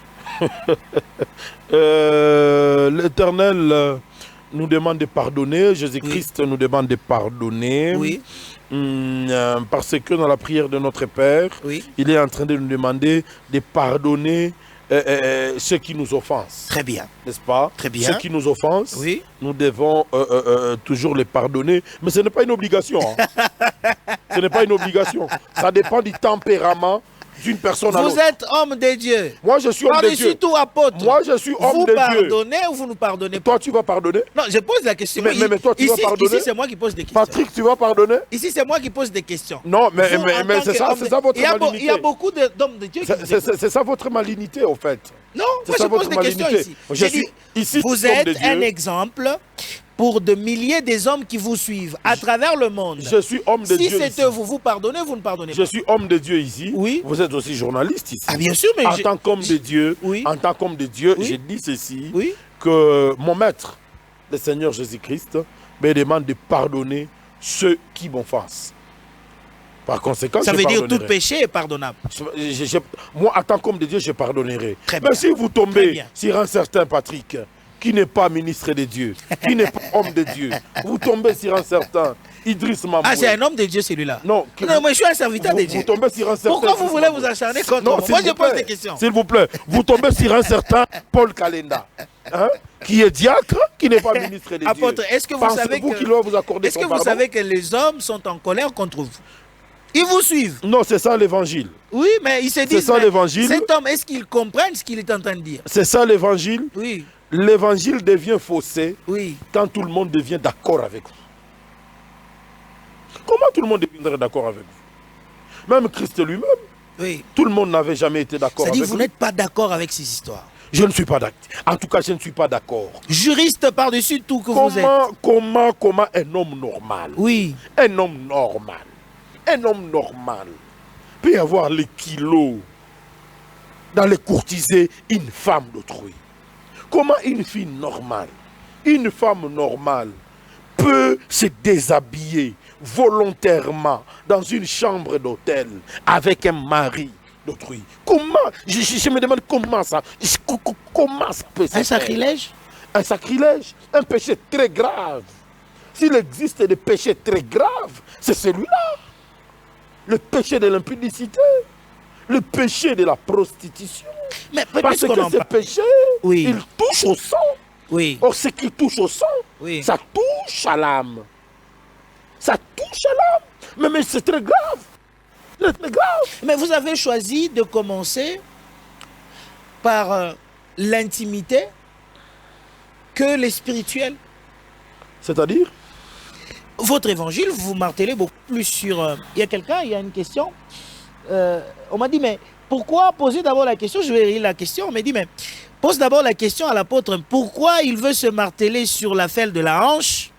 L'Éternel nous demande de pardonner. Jésus-Christ nous demande de pardonner. Oui, Parce que dans la prière de notre Père, oui. il est en train de nous demander de pardonner ceux qui nous offensent. Très bien. N'est-ce pas? Très bien. Ceux qui nous offensent, Oui. nous devons toujours les pardonner. Mais ce n'est pas une obligation. Hein. Ce n'est pas une obligation. Ça dépend du tempérament d'une personne à Vous l'autre. êtes homme de Dieu. Moi, je suis homme de Par-dessus Dieu. tout, apôtre. Moi, je suis homme vous de Dieu. pardonnez ou vous ne pardonnez pas? Toi, tu vas pardonner? Non, je pose la question. Mais toi, tu ici, vas pardonner? Ici, c'est moi qui pose des questions. Patrick, tu vas pardonner? Ici, c'est moi qui pose des questions. Non, mais, Vous, mais, en mais tant c'est ça, qu'homme c'est ça votre il y a malignité. il y a beaucoup d'hommes de Dieu qui vous écoutent. C'est ça votre malignité, au fait. Non, C'est moi ça je pose votre des questions malignité. ici. Je J'ai suis dit, ici, vous homme de êtes Dieu. un exemple pour de milliers des hommes qui vous suivent à travers le monde. Je suis homme de Si Dieu c'était ici. vous, vous pardonnez, vous ne pardonnez Je pas. suis homme de Dieu ici. Oui. Vous êtes aussi journaliste ici. Ah bien sûr, mais En tant qu'homme de Dieu, Oui. en tant qu'homme de Dieu, Oui. je dis ceci, Oui. que mon maître, le Seigneur Jésus-Christ, me demande de pardonner ceux qui m'offensent. Par conséquent, Ça je veut dire pardonnerai. tout péché est pardonnable. Moi, en tant qu'homme de Dieu, je pardonnerai. Très Mais bien. si vous Très tombez bien. sur un certain Patrick, qui n'est pas ministre de Dieu, qui n'est pas homme de Dieu, vous tombez sur un certain Idriss Mamboué. Ah, c'est un homme de Dieu celui-là. Non, Non, moi je suis un serviteur de vous Dieu. tombez sur un certain Pourquoi vous Idriss voulez Mamboué. vous acharner contre Non, moi? s'il Moi je vous pose plaît, des questions. S'il vous plaît, vous tombez sur un certain Paul Kalenda, hein, qui est diacre, qui n'est pas ministre de Dieu. Apôtre, est-ce que vous savez Pensez-vous que- qu'il doit vous accorder Est-ce son que vous pardon? savez que les hommes sont en colère contre vous? Ils vous suivent. Non, c'est ça l'évangile. Oui, mais ils se disent, ça, mais l'évangile. cet homme, est-ce qu'il comprenne ce qu'il est en train de dire? C'est ça l'évangile. Oui, L'évangile devient faussé oui. quand tout le monde devient d'accord avec vous. Comment tout le monde deviendrait d'accord avec vous? Même Christ lui-même, Oui. tout le monde n'avait jamais été d'accord C'est-à-dire avec vous lui. n'êtes pas d'accord avec ces histoires. Je ne suis pas d'accord. En tout cas, je ne suis pas d'accord. Juriste par-dessus tout que vous êtes. Comment un homme normal, Oui. un homme normal peut avoir les kilos d'aller courtiser une femme d'autrui? Comment une fille normale, une femme normale peut se déshabiller volontairement dans une chambre d'hôtel avec un mari d'autrui? Comment? Je me demande comment ça peut se faire? Un sacrilège? Un sacrilège, un péché très grave. S'il existe des péchés très graves, c'est celui-là. Le péché de l'impudicité, le péché de la prostitution. Mais Parce que ce péché, oui. il touche au sang. Oui. Or, ce qui touche au sang, Oui. ça touche à l'âme. Ça touche à l'âme. Mais c'est très grave. C'est très grave. Mais vous avez choisi de commencer par l'intimité que les spirituels. C'est-à-dire? Votre évangile, vous martelez beaucoup plus sur... Il y a quelqu'un, il y a une question. On m'a dit, mais pourquoi poser d'abord la question? Je vais lire la question. On m'a dit, mais pose d'abord la question à l'apôtre. Pourquoi il veut se marteler sur l'affaire de la hanche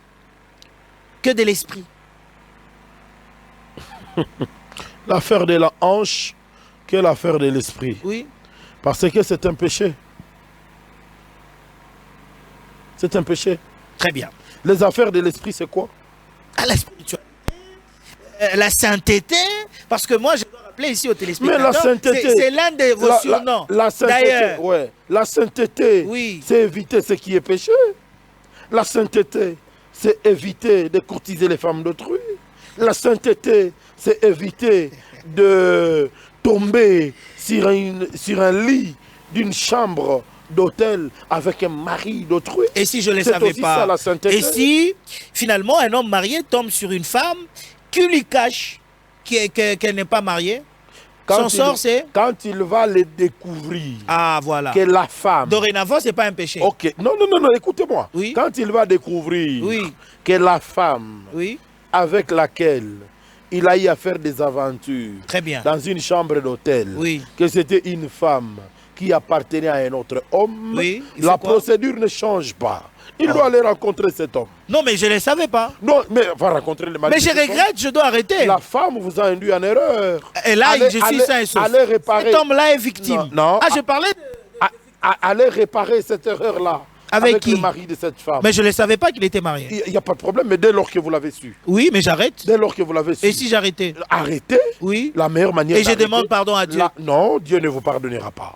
que de l'esprit? L'affaire de la hanche que l'affaire de l'esprit. Oui. Parce que c'est un péché. C'est un péché. Très bien. Les affaires de l'esprit, c'est quoi? À la spiritualité, la sainteté, parce que moi je dois rappeler ici aux téléspectateurs, mais la sainteté, c'est l'un de vos surnoms. La sainteté, ouais. La sainteté, oui. C'est éviter ce qui est péché. La sainteté, c'est éviter de courtiser les femmes d'autrui. La sainteté, c'est éviter de tomber sur un lit d'une chambre d'hôtel avec un mari d'autrui. Et si je ne le savais pas, et si finalement un homme marié tombe sur une femme qui lui cache qu'elle n'est pas mariée, son sort c'est... Quand il va le découvrir, ah voilà, que la femme... Dorénavant, c'est pas un péché. Ok, non, écoutez-moi. Oui. Quand il va découvrir oui. que la femme oui. avec laquelle il a eu à faire des aventures, très bien, dans une chambre d'hôtel, oui. que c'était une femme qui appartenait à un autre homme, oui. la procédure ne change pas. Il doit aller rencontrer cet homme. Non, mais je ne le savais pas. Non, mais va rencontrer le mari. Mais je regrette, je dois arrêter. La femme vous a induit en erreur. Et là, je suis sain et sauf. Allez réparer. Cet homme-là est victime. Non. Ah, je parlais de... Allez réparer cette erreur-là. Avec qui? Le mari de cette femme. Mais je ne savais pas qu'il était marié. Il n'y a pas de problème, mais dès lors que vous l'avez su. Oui, mais j'arrête. Dès lors que vous l'avez su. Et si j'arrêtais? Arrêtez. Oui. La meilleure manière. Et je demande pardon à Dieu. Non, Dieu ne vous pardonnera pas.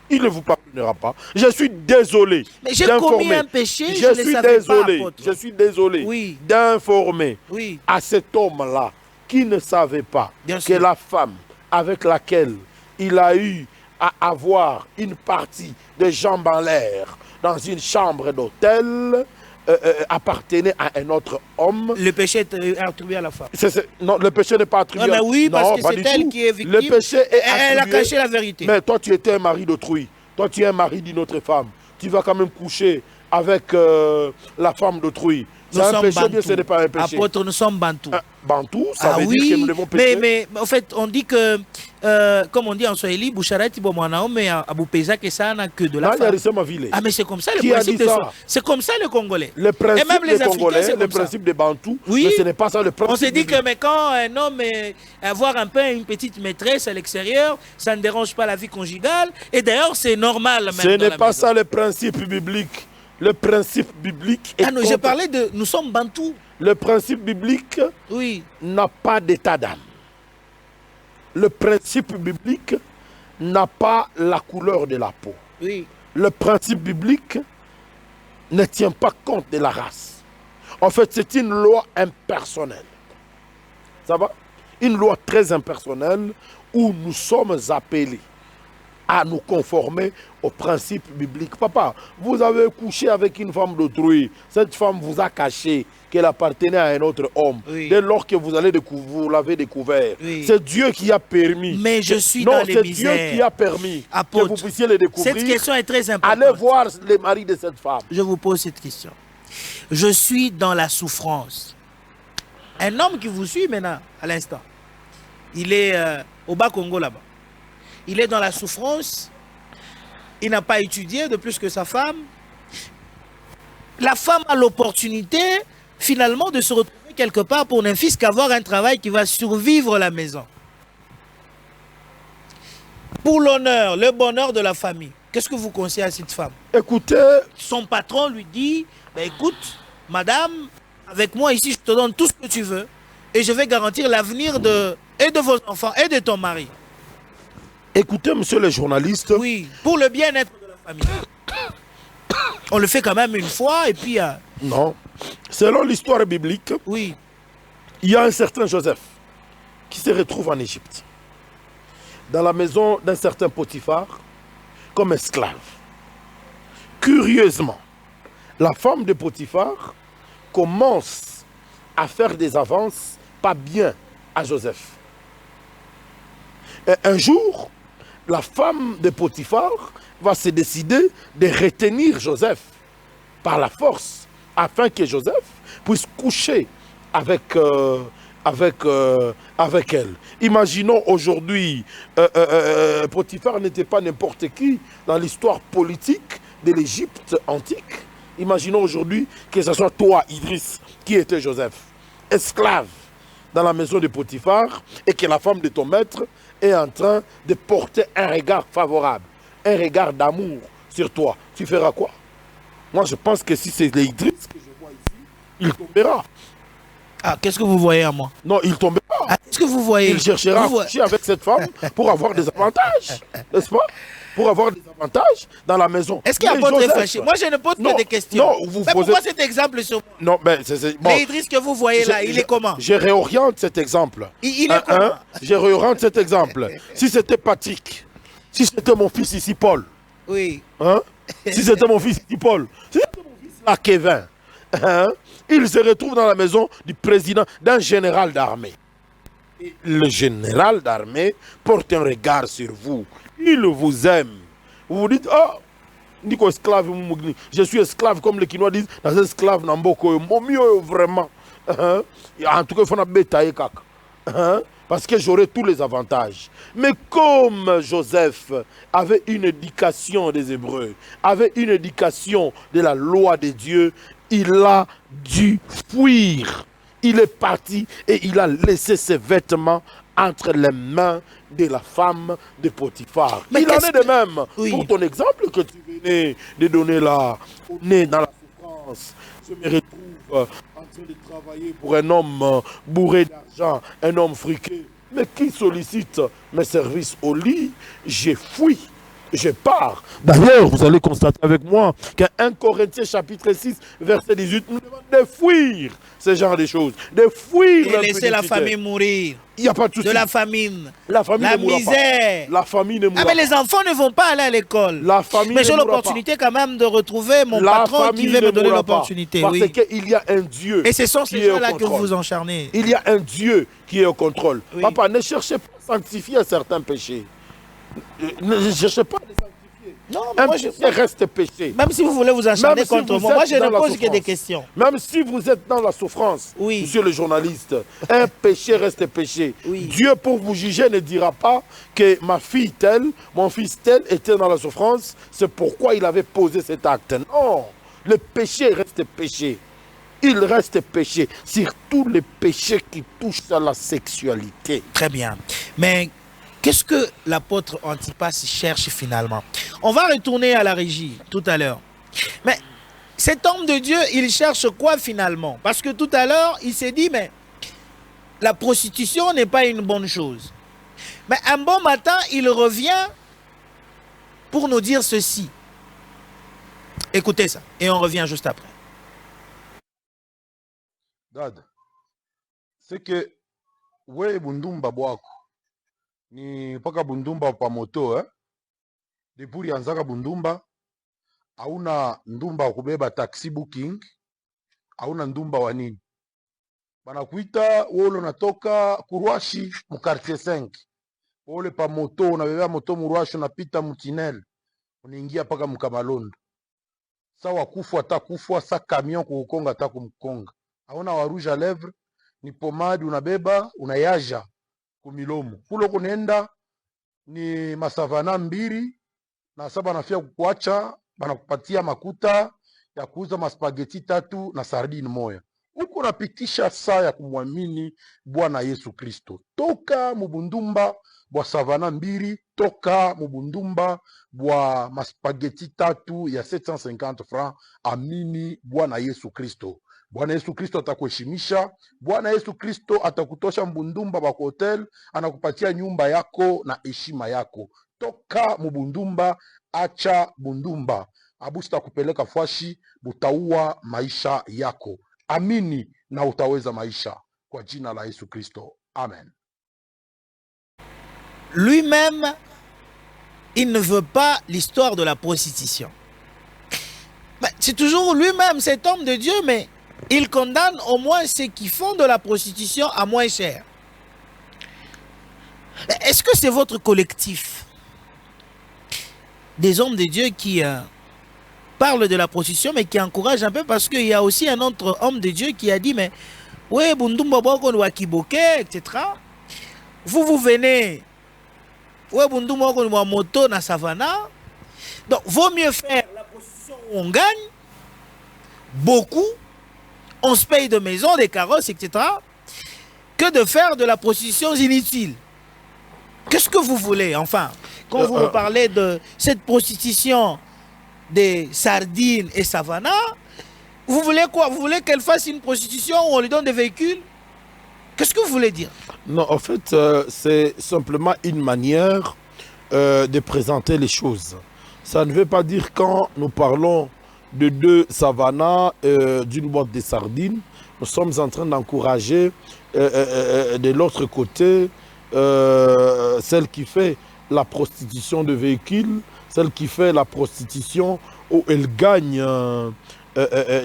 Il ne vous pardonnera pas. Je suis désolé. Mais j'ai commis un péché, je suis désolé. Je suis désolé oui. d'informer oui. à cet homme-là qui ne savait pas bien que sûr. La femme avec laquelle il a eu à avoir une partie de jambes en l'air dans une chambre d'hôtel appartenait à un autre homme. Le péché est attribué à la femme. Non, le péché n'est pas attribué à la femme. Oui, parce que c'est elle qui est victime. Le péché est attribué... Elle a caché la vérité. Mais toi, tu étais un mari d'autrui. Toi, tu es un mari d'une autre femme. Tu vas quand même coucher avec la femme d'autrui. C'est un péché, bien ce n'est pas un péché. Apôtre, nous sommes bantous. Bantou, ça veut dire que nous devons pécher. Mais en fait, on dit que, comme on dit en Swahili, Boucharati Bomwanao, mais Aboupeza que ça n'a que de la femme. Ah, mais c'est comme ça le principe de ça. C'est comme ça le Congolais. Le principe et même les des Congolais, Africains, le principe des Bantous, oui. Mais ce n'est pas ça le principe. On s'est dit que mais quand un homme avoir un peu une petite maîtresse à l'extérieur, ça ne dérange pas la vie conjugale. Et d'ailleurs, c'est normal. Même ce n'est pas ça le principe biblique. Le principe biblique est... Ah non, j'ai parlé de... Nous sommes bantous. Le principe biblique oui. n'a pas d'état d'âme. Le principe biblique n'a pas la couleur de la peau. Oui. Le principe biblique ne tient pas compte de la race. En fait, c'est une loi impersonnelle. Ça va? Une loi très impersonnelle où nous sommes appelés à nous conformer au principe biblique. Papa, vous avez couché avec une femme d'autrui. Cette femme vous a caché qu'elle appartenait à un autre homme. Oui. Dès lors que vous l'avez découvert, oui. C'est Dieu qui a permis. Mais je suis dans les misères. C'est Dieu qui a permis que vous puissiez le découvrir. Cette question est très importante. Allez voir les maris de cette femme. Je vous pose cette question. Je suis dans la souffrance. Un homme qui vous suit maintenant, à l'instant, il est au Bas-Congo là-bas. Il est dans la souffrance il n'a pas étudié de plus que sa femme. La femme a l'opportunité, finalement, de se retrouver quelque part pour un fils qu'avoir un travail qui va survivre la maison. Pour l'honneur, le bonheur de la famille, qu'est-ce que vous conseillez à cette femme? Écoutez, Son patron lui dit, ben écoute, madame, avec moi ici, je te donne tout ce que tu veux et je vais garantir l'avenir et de vos enfants et de ton mari. écoutez, monsieur le journaliste. Oui, pour le bien-être de la famille. On le fait quand même une fois et puis... Non. Selon l'histoire biblique, oui. il y a un certain Joseph qui se retrouve en Égypte, dans la maison d'un certain Potiphar, comme esclave. Curieusement, la femme de Potiphar commence à faire des avances pas bien à Joseph. Et un jour, la femme de Potiphar va se décider de retenir Joseph par la force, afin que Joseph puisse coucher avec elle. Imaginons aujourd'hui, Potiphar n'était pas n'importe qui dans l'histoire politique de l'Égypte antique. Imaginons aujourd'hui que ce soit toi, Idriss, qui était Joseph, esclave dans la maison de Potiphar, et que la femme de ton maître est en train de porter un regard favorable, un regard d'amour sur toi. Tu feras quoi? Moi, je pense que si c'est l'Idriss que je vois ici, il tombera. Ah, qu'est-ce que vous voyez à moi? Non, il tombera. Ah, qu'est-ce que vous voyez? Il cherchera à coucher avec cette femme pour avoir des avantages, n'est-ce pas? Pour avoir des avantages dans la maison. Est-ce qu'il y a pas de fâché? Moi, je ne pose pas des questions. Non, vous mais posez... pourquoi cet exemple sur moi? Non, mais bon, l'Idriss que vous voyez là, il est comment? Je réoriente cet exemple. Il est comment? Je réoriente cet exemple. Si c'était Patrick, si c'était mon fils ici, Paul. Oui. Hein? Si c'était mon fils ici, Paul. Si c'était mon fils là, Kevin. Hein? Il se retrouve dans la maison du président, d'un général d'armée. Le général d'armée porte un regard sur vous. Il vous aime. Vous vous dites, oh, je suis esclave, comme les Kinois disent, dans esclave, vraiment. En tout cas, il faut bétailler caca. Parce que j'aurai tous les avantages. Mais comme Joseph avait une éducation des Hébreux, avait une éducation de la loi de Dieu, il a dû fuir. Il est parti et il a laissé ses vêtements entre les mains de la femme de Potiphar. Mais il en est de même. Oui. Pour ton exemple que tu venais de donner là, on est dans la souffrance. Je me retrouve en train de travailler pour un homme bourré d'argent, un homme friqué, mais qui sollicite mes services au lit. J'ai fui. Je pars. D'ailleurs, vous allez constater avec moi qu'un 1 Corinthiens chapitre 6, verset 18, nous demande de fuir ce genre de choses. De fuir et laisser la famille mourir. Il n'y a pas de souci. De la famine. La famille la ne mourra misère. Pas. La famille ne mourra pas. Ah, mais les enfants ne vont pas aller à l'école. La famille mais j'ai l'opportunité quand même de retrouver mon patron qui veut me donner l'opportunité. Parce qu'il y a un Dieu. Et ce sont ces gens-là que vous encharnez. Il y a un Dieu qui est au contrôle. Oui. Papa, ne cherchez pas à sanctifier certains péchés. Ne cherchez pas à les sanctifier. Non, mais moi, je reste péché. Même si vous voulez vous acharner contre moi, je ne pose que des questions. Même si vous êtes dans la souffrance, oui. Monsieur le journaliste, un péché reste péché. Oui. Dieu, pour vous juger, ne dira pas que ma fille telle, mon fils tel était dans la souffrance, c'est pourquoi il avait posé cet acte. Non, le péché reste péché. Il reste péché, surtout les péchés qui touchent à la sexualité. Très bien. Mais qu'est-ce que l'apôtre Antipas cherche finalement? On va retourner à la régie tout à l'heure. Mais cet homme de Dieu, il cherche quoi finalement? Parce que tout à l'heure, il s'est dit, mais la prostitution n'est pas une bonne chose. Mais un bon matin, il revient pour nous dire ceci. Écoutez ça, et on revient juste après. Dad, c'est que we bundumba bwako ni paka bundumba pa moto depuis lianzaka bundumba hauna ndumba wa kubeba taxi booking, hauna ndumba wa nini, banakuita wolo natoka Kurwashi mu quartier 5 wole pa moto unabebea moto Murwashi unapita mutinel unaingia paka Mkamalondo sawa kufu atakufwa sa camion kukonga atakumkonga. Hauna wa rouge à lèvres ni pomade unabeba unayaja kumilomo kulo kunenda ni masavana mbiri na sasa banafia kukuacha, banakupatia makuta ya kuuza maspageti 3 na sardine moya. Huko unapitisha saa ya kumwamini Bwana Yesu Kristo. Toka mubundumba bwa savana 2, toka mubundumba bwa maspageti 3 ya 750 francs, amini Bwana Yesu Kristo. Bwana Yesu Kristo atakuheshimisha. Bwana Yesu Kristo atakutosha mbundumba bwa hotel, anakupatia nyumba yako na heshima yako. Toka mubundumba, acha bundumba. Abusta kupeleka fashi, butaua maisha yako. Amini na utaweza maisha kwa jina la Yesu Kristo. Amen. Lui-même, il ne veut pas l'histoire de la prostitution. C'est toujours lui-même, cet homme de Dieu, mais il condamne au moins ceux qui font de la prostitution à moins cher. Est-ce que c'est votre collectif des hommes de Dieu qui parlent de la prostitution, mais qui encouragent un peu, parce qu'il y a aussi un autre homme de Dieu qui a dit, mais oui, Bundumba Boko Wakiboke, etc. Vous venez, oui, Bundumba Boko Moto na Savana. Donc, vaut mieux faire la prostitution où on gagne beaucoup, on se paye de maisons, des carrosses, etc., que de faire de la prostitution inutile. Qu'est-ce que vous voulez, enfin, quand vous me parlez de cette prostitution des sardines et savana, vous voulez quoi? Vous voulez qu'elle fasse une prostitution où on lui donne des véhicules? Qu'est-ce que vous voulez dire? Non, en fait, c'est simplement une manière de présenter les choses. Ça ne veut pas dire quand nous parlons de 2 savanas, d'une boîte de sardines, nous sommes en train d'encourager de l'autre côté celle qui fait la prostitution de véhicules, celle qui fait la prostitution où elle gagne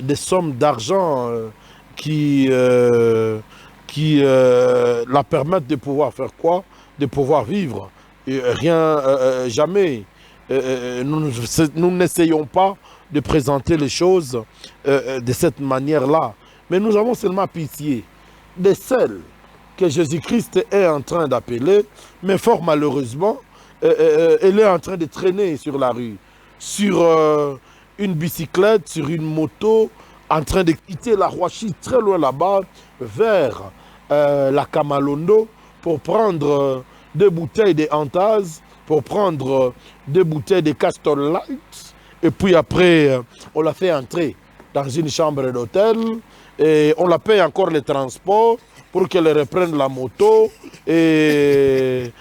des sommes d'argent qui la permettent de pouvoir faire quoi? De pouvoir vivre. Et rien, jamais. Nous n'essayons pas de présenter les choses de cette manière-là. Mais nous avons seulement pitié de celles que Jésus-Christ est en train d'appeler, mais fort malheureusement, elle est en train de traîner sur la rue, sur une bicyclette, sur une moto, en train de quitter la Rouachi très loin là-bas, vers la Kamalondo, pour prendre 2 bouteilles de Antaz, pour prendre 2 bouteilles de Castor Light, et puis après, on l'a fait entrer dans une chambre d'hôtel, et on la paye encore les transports, pour qu'elle reprenne la moto, et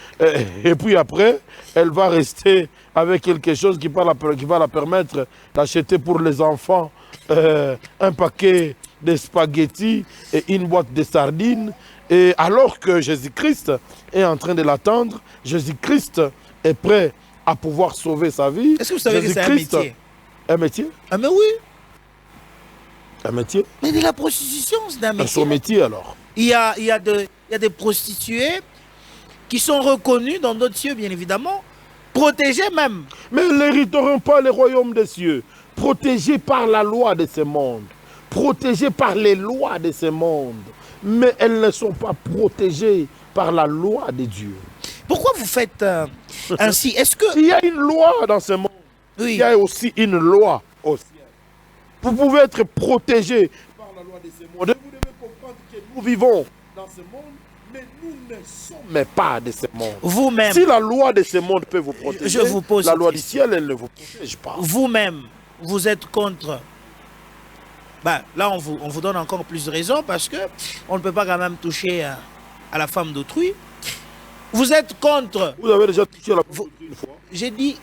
puis après, elle va rester avec quelque chose qui va la permettre d'acheter pour les enfants un paquet de spaghettis et une boîte de sardines. Et alors que Jésus-Christ est en train de l'attendre, Jésus-Christ est prêt à pouvoir sauver sa vie. Est-ce que vous savez que c'est un métier? Un métier? Ah mais oui. Un métier? Mais de la prostitution, c'est un métier. Son métier alors? Il y a des prostituées qui sont reconnues dans d'autres cieux, bien évidemment, protégées même. Mais elles n'hériteront pas le royaume des cieux, protégées par la loi de ce monde, protégées par les lois de ce monde, mais elles ne sont pas protégées par la loi de Dieu. Pourquoi vous faites ainsi? Est-ce que... Il y a une loi dans ce monde, oui. Il y a aussi une loi au ciel. Vous pouvez être protégé par la loi de ce monde. Vous devez comprendre que nous vivons dans ce monde, mais nous ne sommes pas de ce monde. Vous-même. Si la loi de ce monde peut vous protéger, je vous pose la loi du ciel, elle ne vous protège pas. Vous-même, vous êtes contre... Ben, là, on vous donne encore plus de raisons parce qu'on ne peut pas quand même toucher à la femme d'autrui. Vous êtes contre... Vous avez déjà touché à la femme d'autrui une fois? J'ai dit,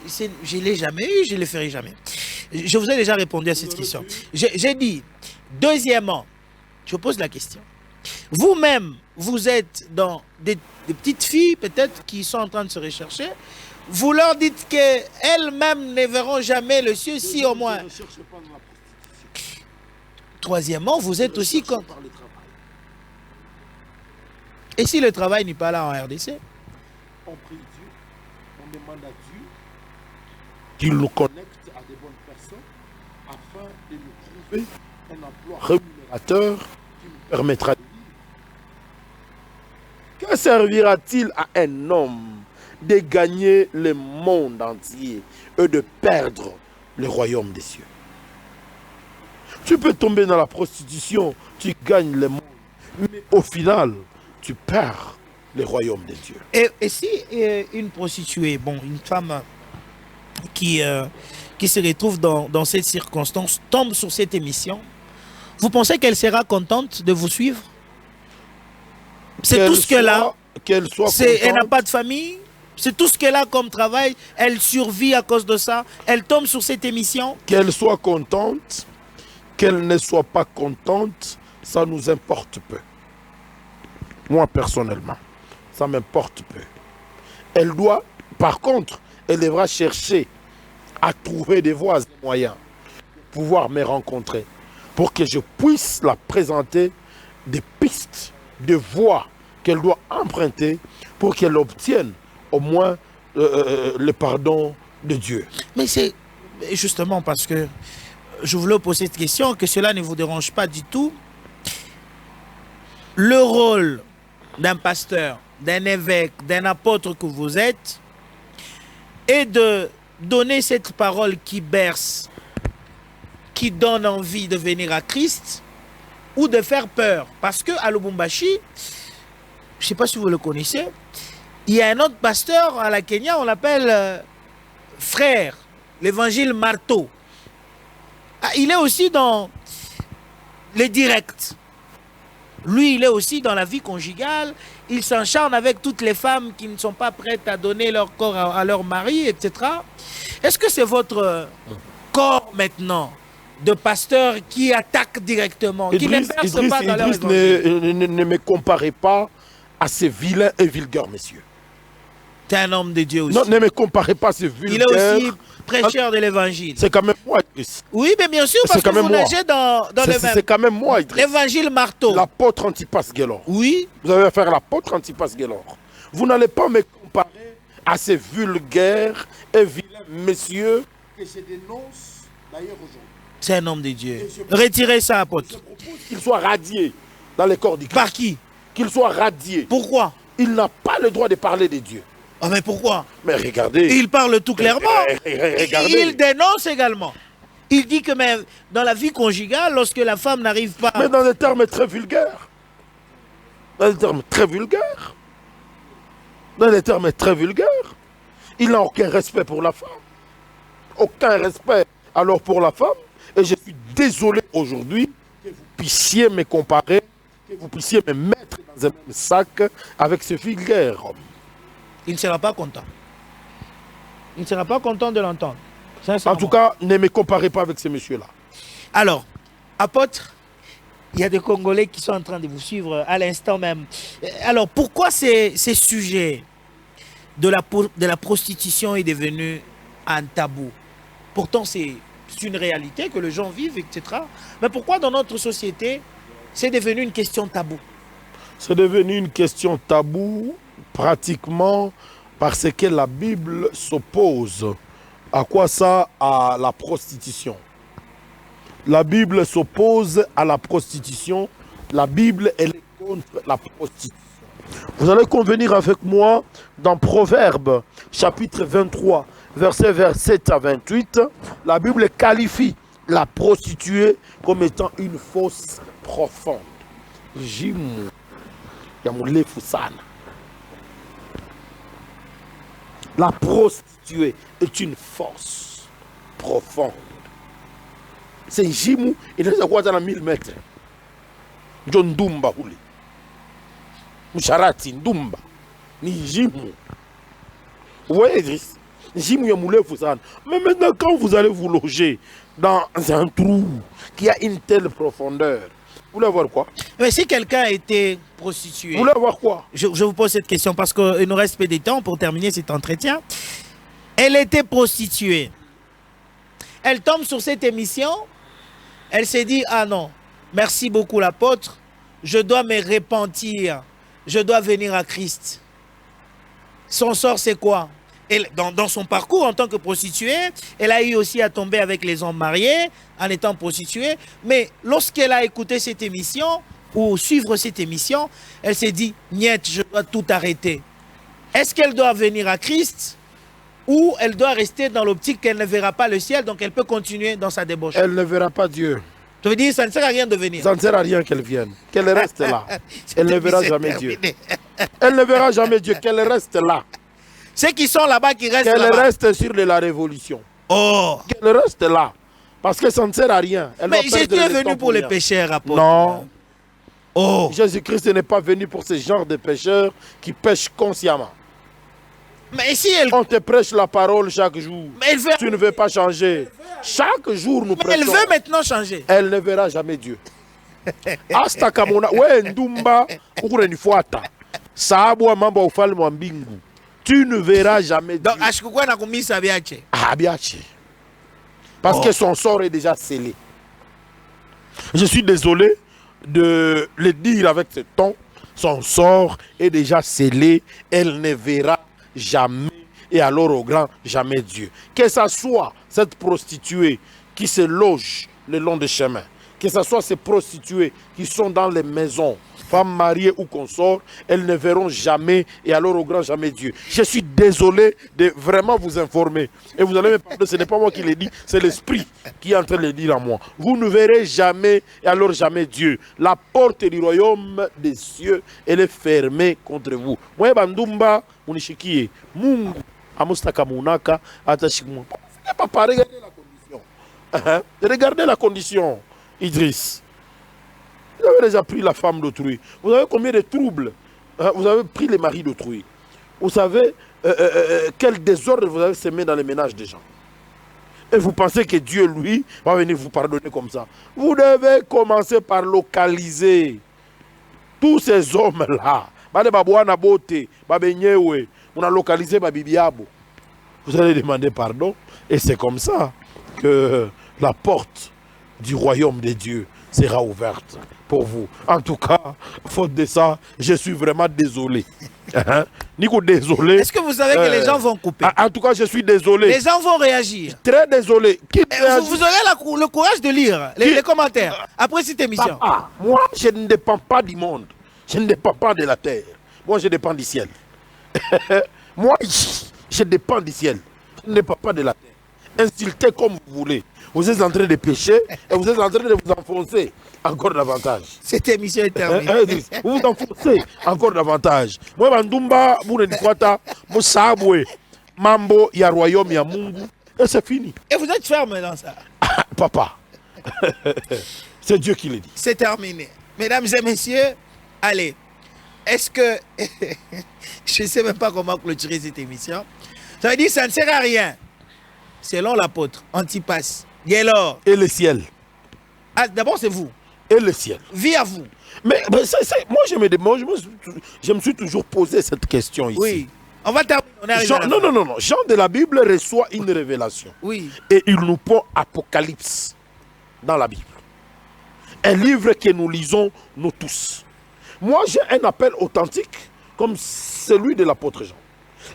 je ne l'ai jamais eu, je ne le ferai jamais. Je vous ai déjà répondu à cette question. J'ai dit, deuxièmement, je pose la question. Vous-même, vous êtes dans des petites filles, peut-être, qui sont en train de se rechercher. Vous leur dites qu'elles-mêmes ne verront jamais le ciel, si au moins... Troisièmement, vous êtes aussi contre. Et si le travail n'est pas là en RDC? On prie Dieu, on demande à Dieu qu'il nous connecte à des bonnes personnes afin de nous trouver un emploi rémunérateur qui nous permettra de vivre. Que servira-t-il à un homme de gagner le monde entier et de perdre le royaume des cieux. Tu peux tomber dans la prostitution, tu gagnes le monde, mais au final, tu perds le royaume de Dieu. Et si une prostituée, bon, une femme qui se retrouve dans cette circonstance, tombe sur cette émission, vous pensez qu'elle sera contente de vous suivre? C'est tout ce qu'elle a. Qu'elle soit Elle n'a contente. pas de famille. C'est tout ce qu'elle a comme travail. Elle survit à cause de ça. Elle tombe sur cette émission. Qu'elle soit contente, qu'elle ne soit pas contente, ça nous importe peu. Moi, personnellement, ça m'importe peu. Elle doit, par contre, elle devra chercher à trouver des voies et moyens pour pouvoir me rencontrer, pour que je puisse la présenter des pistes, des voies qu'elle doit emprunter pour qu'elle obtienne au moins le pardon de Dieu. Mais c'est justement parce que je voulais poser cette question, que cela ne vous dérange pas du tout. Le rôle d'un pasteur, d'un évêque, d'un apôtre que vous êtes est de donner cette parole qui berce, qui donne envie de venir à Christ, ou de faire peur. Parce qu'à Lubumbashi, je ne sais pas si vous le connaissez, il y a un autre pasteur à la Kenya, on l'appelle frère, l'évangile marteau. Ah, il est aussi dans les directs. Lui, il est aussi dans la vie conjugale. Il s'encharne avec toutes les femmes qui ne sont pas prêtes à donner leur corps à leur mari, etc. Est-ce que c'est votre corps maintenant de pasteur qui attaque directement, qui ne verse pas dans leur évangile? Ne me comparez pas à ces vilains et vulgaires messieurs. C'est un homme de Dieu aussi. Non, ne me comparez pas à ces Il vulgaires. est aussi prêcheur de l'évangile. C'est quand même moi, Idriss. Oui, mais bien sûr, parce que vous nagez dans le même. C'est quand même moi, Idriss. L'évangile marteau. L'apôtre Antipas Guélor. Oui. Vous avez affaire à l'apôtre Antipas Guélor. Vous n'allez pas me comparer à ces vulgaires et vilains messieurs que je dénonce d'ailleurs aujourd'hui. C'est un homme de Dieu. Retirez ça, apôtre. Je propose qu'il soit radié dans les corps du Christ. Par qui? Qu'il soit radié. Pourquoi? Il n'a pas le droit de parler de Dieu. Ah, mais pourquoi? Mais regardez. Il parle tout clairement. Regardez. Il dénonce également. Il dit que même dans la vie conjugale, lorsque la femme n'arrive pas... Mais dans des termes très vulgaires. Dans des termes très vulgaires. Dans des termes très vulgaires. Il n'a aucun respect pour la femme. Aucun respect alors pour la femme. Et je suis désolé aujourd'hui que vous puissiez me comparer, que vous puissiez me mettre dans un même sac avec ce vulgaire homme. Il ne sera pas content. Il ne sera pas content de l'entendre. En tout cas, ne me comparez pas avec ces messieurs-là. Alors, apôtre, il y a des Congolais qui sont en train de vous suivre à l'instant même. Alors, pourquoi ces sujets de la prostitution est devenu un tabou? Pourtant, c'est une réalité que les gens vivent, etc. Mais pourquoi dans notre société, c'est devenu une question taboue? C'est devenu une question taboue pratiquement parce que la Bible s'oppose. À quoi ça? À la prostitution. La Bible s'oppose à la prostitution. La Bible, elle est contre la prostitution. Vous allez convenir avec moi dans Proverbes, chapitre 23, versets 7 à 28. La Bible qualifie la prostituée comme étant une fosse profonde. Jimu. Yamulefu sana. La prostituée est une fosse profonde. C'est Jimu, il est à 1000 mètres. John Dumba Huli. Msharati Ndumba. Ni Jimu. Vous voyez, Idriss? Jimu Yamulefu sana. Mais maintenant, quand vous allez vous loger dans un trou qui a une telle profondeur, vous voulez voir quoi? Mais si quelqu'un a été prostitué... Vous voulez voir quoi? Je vous pose cette question parce qu'il nous reste peu de temps pour terminer cet entretien. Elle était prostituée. Elle tombe sur cette émission. Elle s'est dit, ah non, merci beaucoup l'apôtre. Je dois me repentir. Je dois venir à Christ. Son sort, c'est quoi? Dans son parcours en tant que prostituée, elle a eu aussi à tomber avec les hommes mariés en étant prostituée. Mais lorsqu'elle a écouté cette émission ou suivre cette émission, elle s'est dit, niet, je dois tout arrêter. est-ce qu'elle doit venir à Christ ou elle doit rester dans l'optique qu'elle ne verra pas le ciel, donc elle peut continuer dans sa débauche? Elle ne verra pas Dieu. Tu veux dire, ça ne sert à rien de venir. Ça ne sert à rien qu'elle vienne. Qu'elle reste là. Elle ne verra jamais Dieu. Terminé. Elle ne verra jamais Dieu. Qu'elle reste là. Ceux qui sont là-bas, qui restent Qu'elle là-bas. reste sur de la révolution. Oh. Qu'elle reste là. Parce que ça ne sert à rien. Elle Mais va perdre Jésus est le venu temps pour les rien. pécheurs, apôtre. Non. Oh. Jésus-Christ n'est pas venu pour ce genre de pécheurs qui pêchent consciemment. Mais si elle... On te prêche la parole chaque jour. Mais elle veut... Tu ne veux pas changer. Chaque jour, nous Mais elle prêchons. veut maintenant changer. Elle ne verra jamais Dieu. Hasta kamona we ndumba ukurenifuata. Sababu mambo ya ufalme wa mbingu. Tu ne verras jamais Dieu. Donc, ashikukwa na kumisa biache. Ah, biache. Parce que son sort est déjà scellé. Je suis désolé de le dire avec ce ton. Son sort est déjà scellé. Elle ne verra jamais. Et alors au grand jamais Dieu. Que ce soit cette prostituée qui se loge le long des chemins, que ce soit ces prostituées qui sont dans les maisons, femmes mariées ou consorts, elles ne verront jamais et alors au grand jamais Dieu. Je suis désolé de vraiment vous informer. Et vous allez me pardonner, ce n'est pas moi qui l'ai dit, c'est l'Esprit qui est en train de le dire à moi. Vous ne verrez jamais et alors jamais Dieu. La porte du royaume des cieux, elle est fermée contre vous. Moi, bandumba, unishikie, Mungu, amustaka munaka, atashikmu. Papa, regardez la condition. Regardez la condition, Idriss. Vous avez déjà pris la femme d'autrui. Vous avez combien de troubles? Vous avez pris les maris d'autrui. Vous savez quel désordre vous avez semé dans les ménages des gens. Et vous pensez que Dieu, lui, va venir vous pardonner comme ça. Vous devez commencer par localiser tous ces hommes-là. On a localisé Babibiabo. Vous allez demander pardon. Et c'est comme ça que la porte du royaume de Dieu sera ouverte pour vous. En tout cas, faute de ça, je suis vraiment désolé. Nico, désolé. Est-ce que vous savez que les gens vont couper? En tout cas, je suis désolé. Les gens vont réagir. Très désolé. Qui Vous aurez le courage de lire les commentaires après cette émission. Papa, moi, je ne dépends pas du monde. Je ne dépends pas de la terre. Moi, je dépends du ciel. Moi, je dépends du ciel. Je ne dépends pas de la terre. Insultez comme vous voulez. Vous êtes en train de pécher et vous êtes en train de vous enfoncer encore davantage. Cette émission est terminée. Vous vous enfoncez encore davantage. Moi, Bandumba, Mourenikwata, Moussabwe, Mambo, ya royaume, ya Mungu. Et c'est fini. Et vous êtes ferme dans ça. Papa, c'est Dieu qui le dit. C'est terminé. Mesdames et messieurs, allez. Est-ce que... je ne sais même pas comment clôturer cette émission. Ça veut dire que ça ne sert à rien. Selon l'apôtre Antipas, Gaylor. Et le ciel. Ah, d'abord, c'est vous. Et le ciel. Vie à vous. Mais moi, je me suis toujours posé cette question ici. Oui. On va terminer. On est arrivé à la fin. Non. Jean de la Bible reçoit une révélation. Oui. Et il nous pond Apocalypse dans la Bible. Un livre que nous lisons, nous tous. Moi, j'ai un appel authentique comme celui de l'apôtre Jean.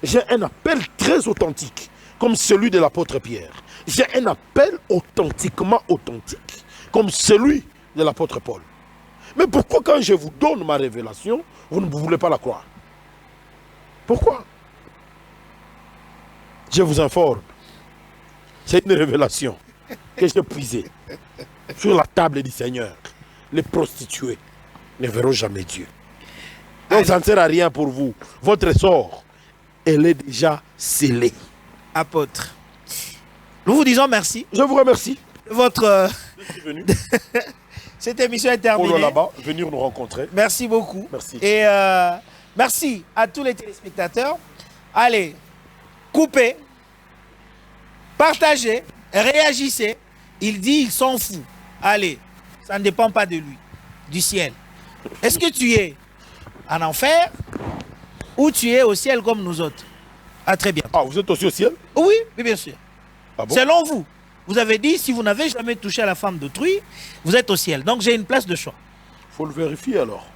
J'ai un appel très authentique comme celui de l'apôtre Pierre. J'ai un appel authentiquement authentique comme celui de l'apôtre Paul. Mais pourquoi quand je vous donne ma révélation, vous ne voulez pas la croire? Pourquoi? Je vous informe. C'est une révélation que j'ai puisée sur la table du Seigneur. Les prostituées ne verront jamais Dieu. Donc ça ne sert à rien pour vous. Votre sort, elle est déjà scellée. Apôtre, nous vous disons merci. Je vous remercie. Votre... Je suis venu. Cette émission est terminée. Là-bas, venir nous rencontrer. Merci beaucoup. Merci. Et merci à tous les téléspectateurs. Allez, coupez, partagez, réagissez. Il dit, il s'en fout. Allez, ça ne dépend pas de lui, du ciel. Est-ce que tu es en enfer ou tu es au ciel comme nous autres? À très bientôt. Ah, vous êtes aussi au ciel? Oui, bien sûr. Ah bon? Selon vous, vous avez dit, si vous n'avez jamais touché à la femme d'autrui, vous êtes au ciel. Donc j'ai une place de choix. Faut le vérifier alors.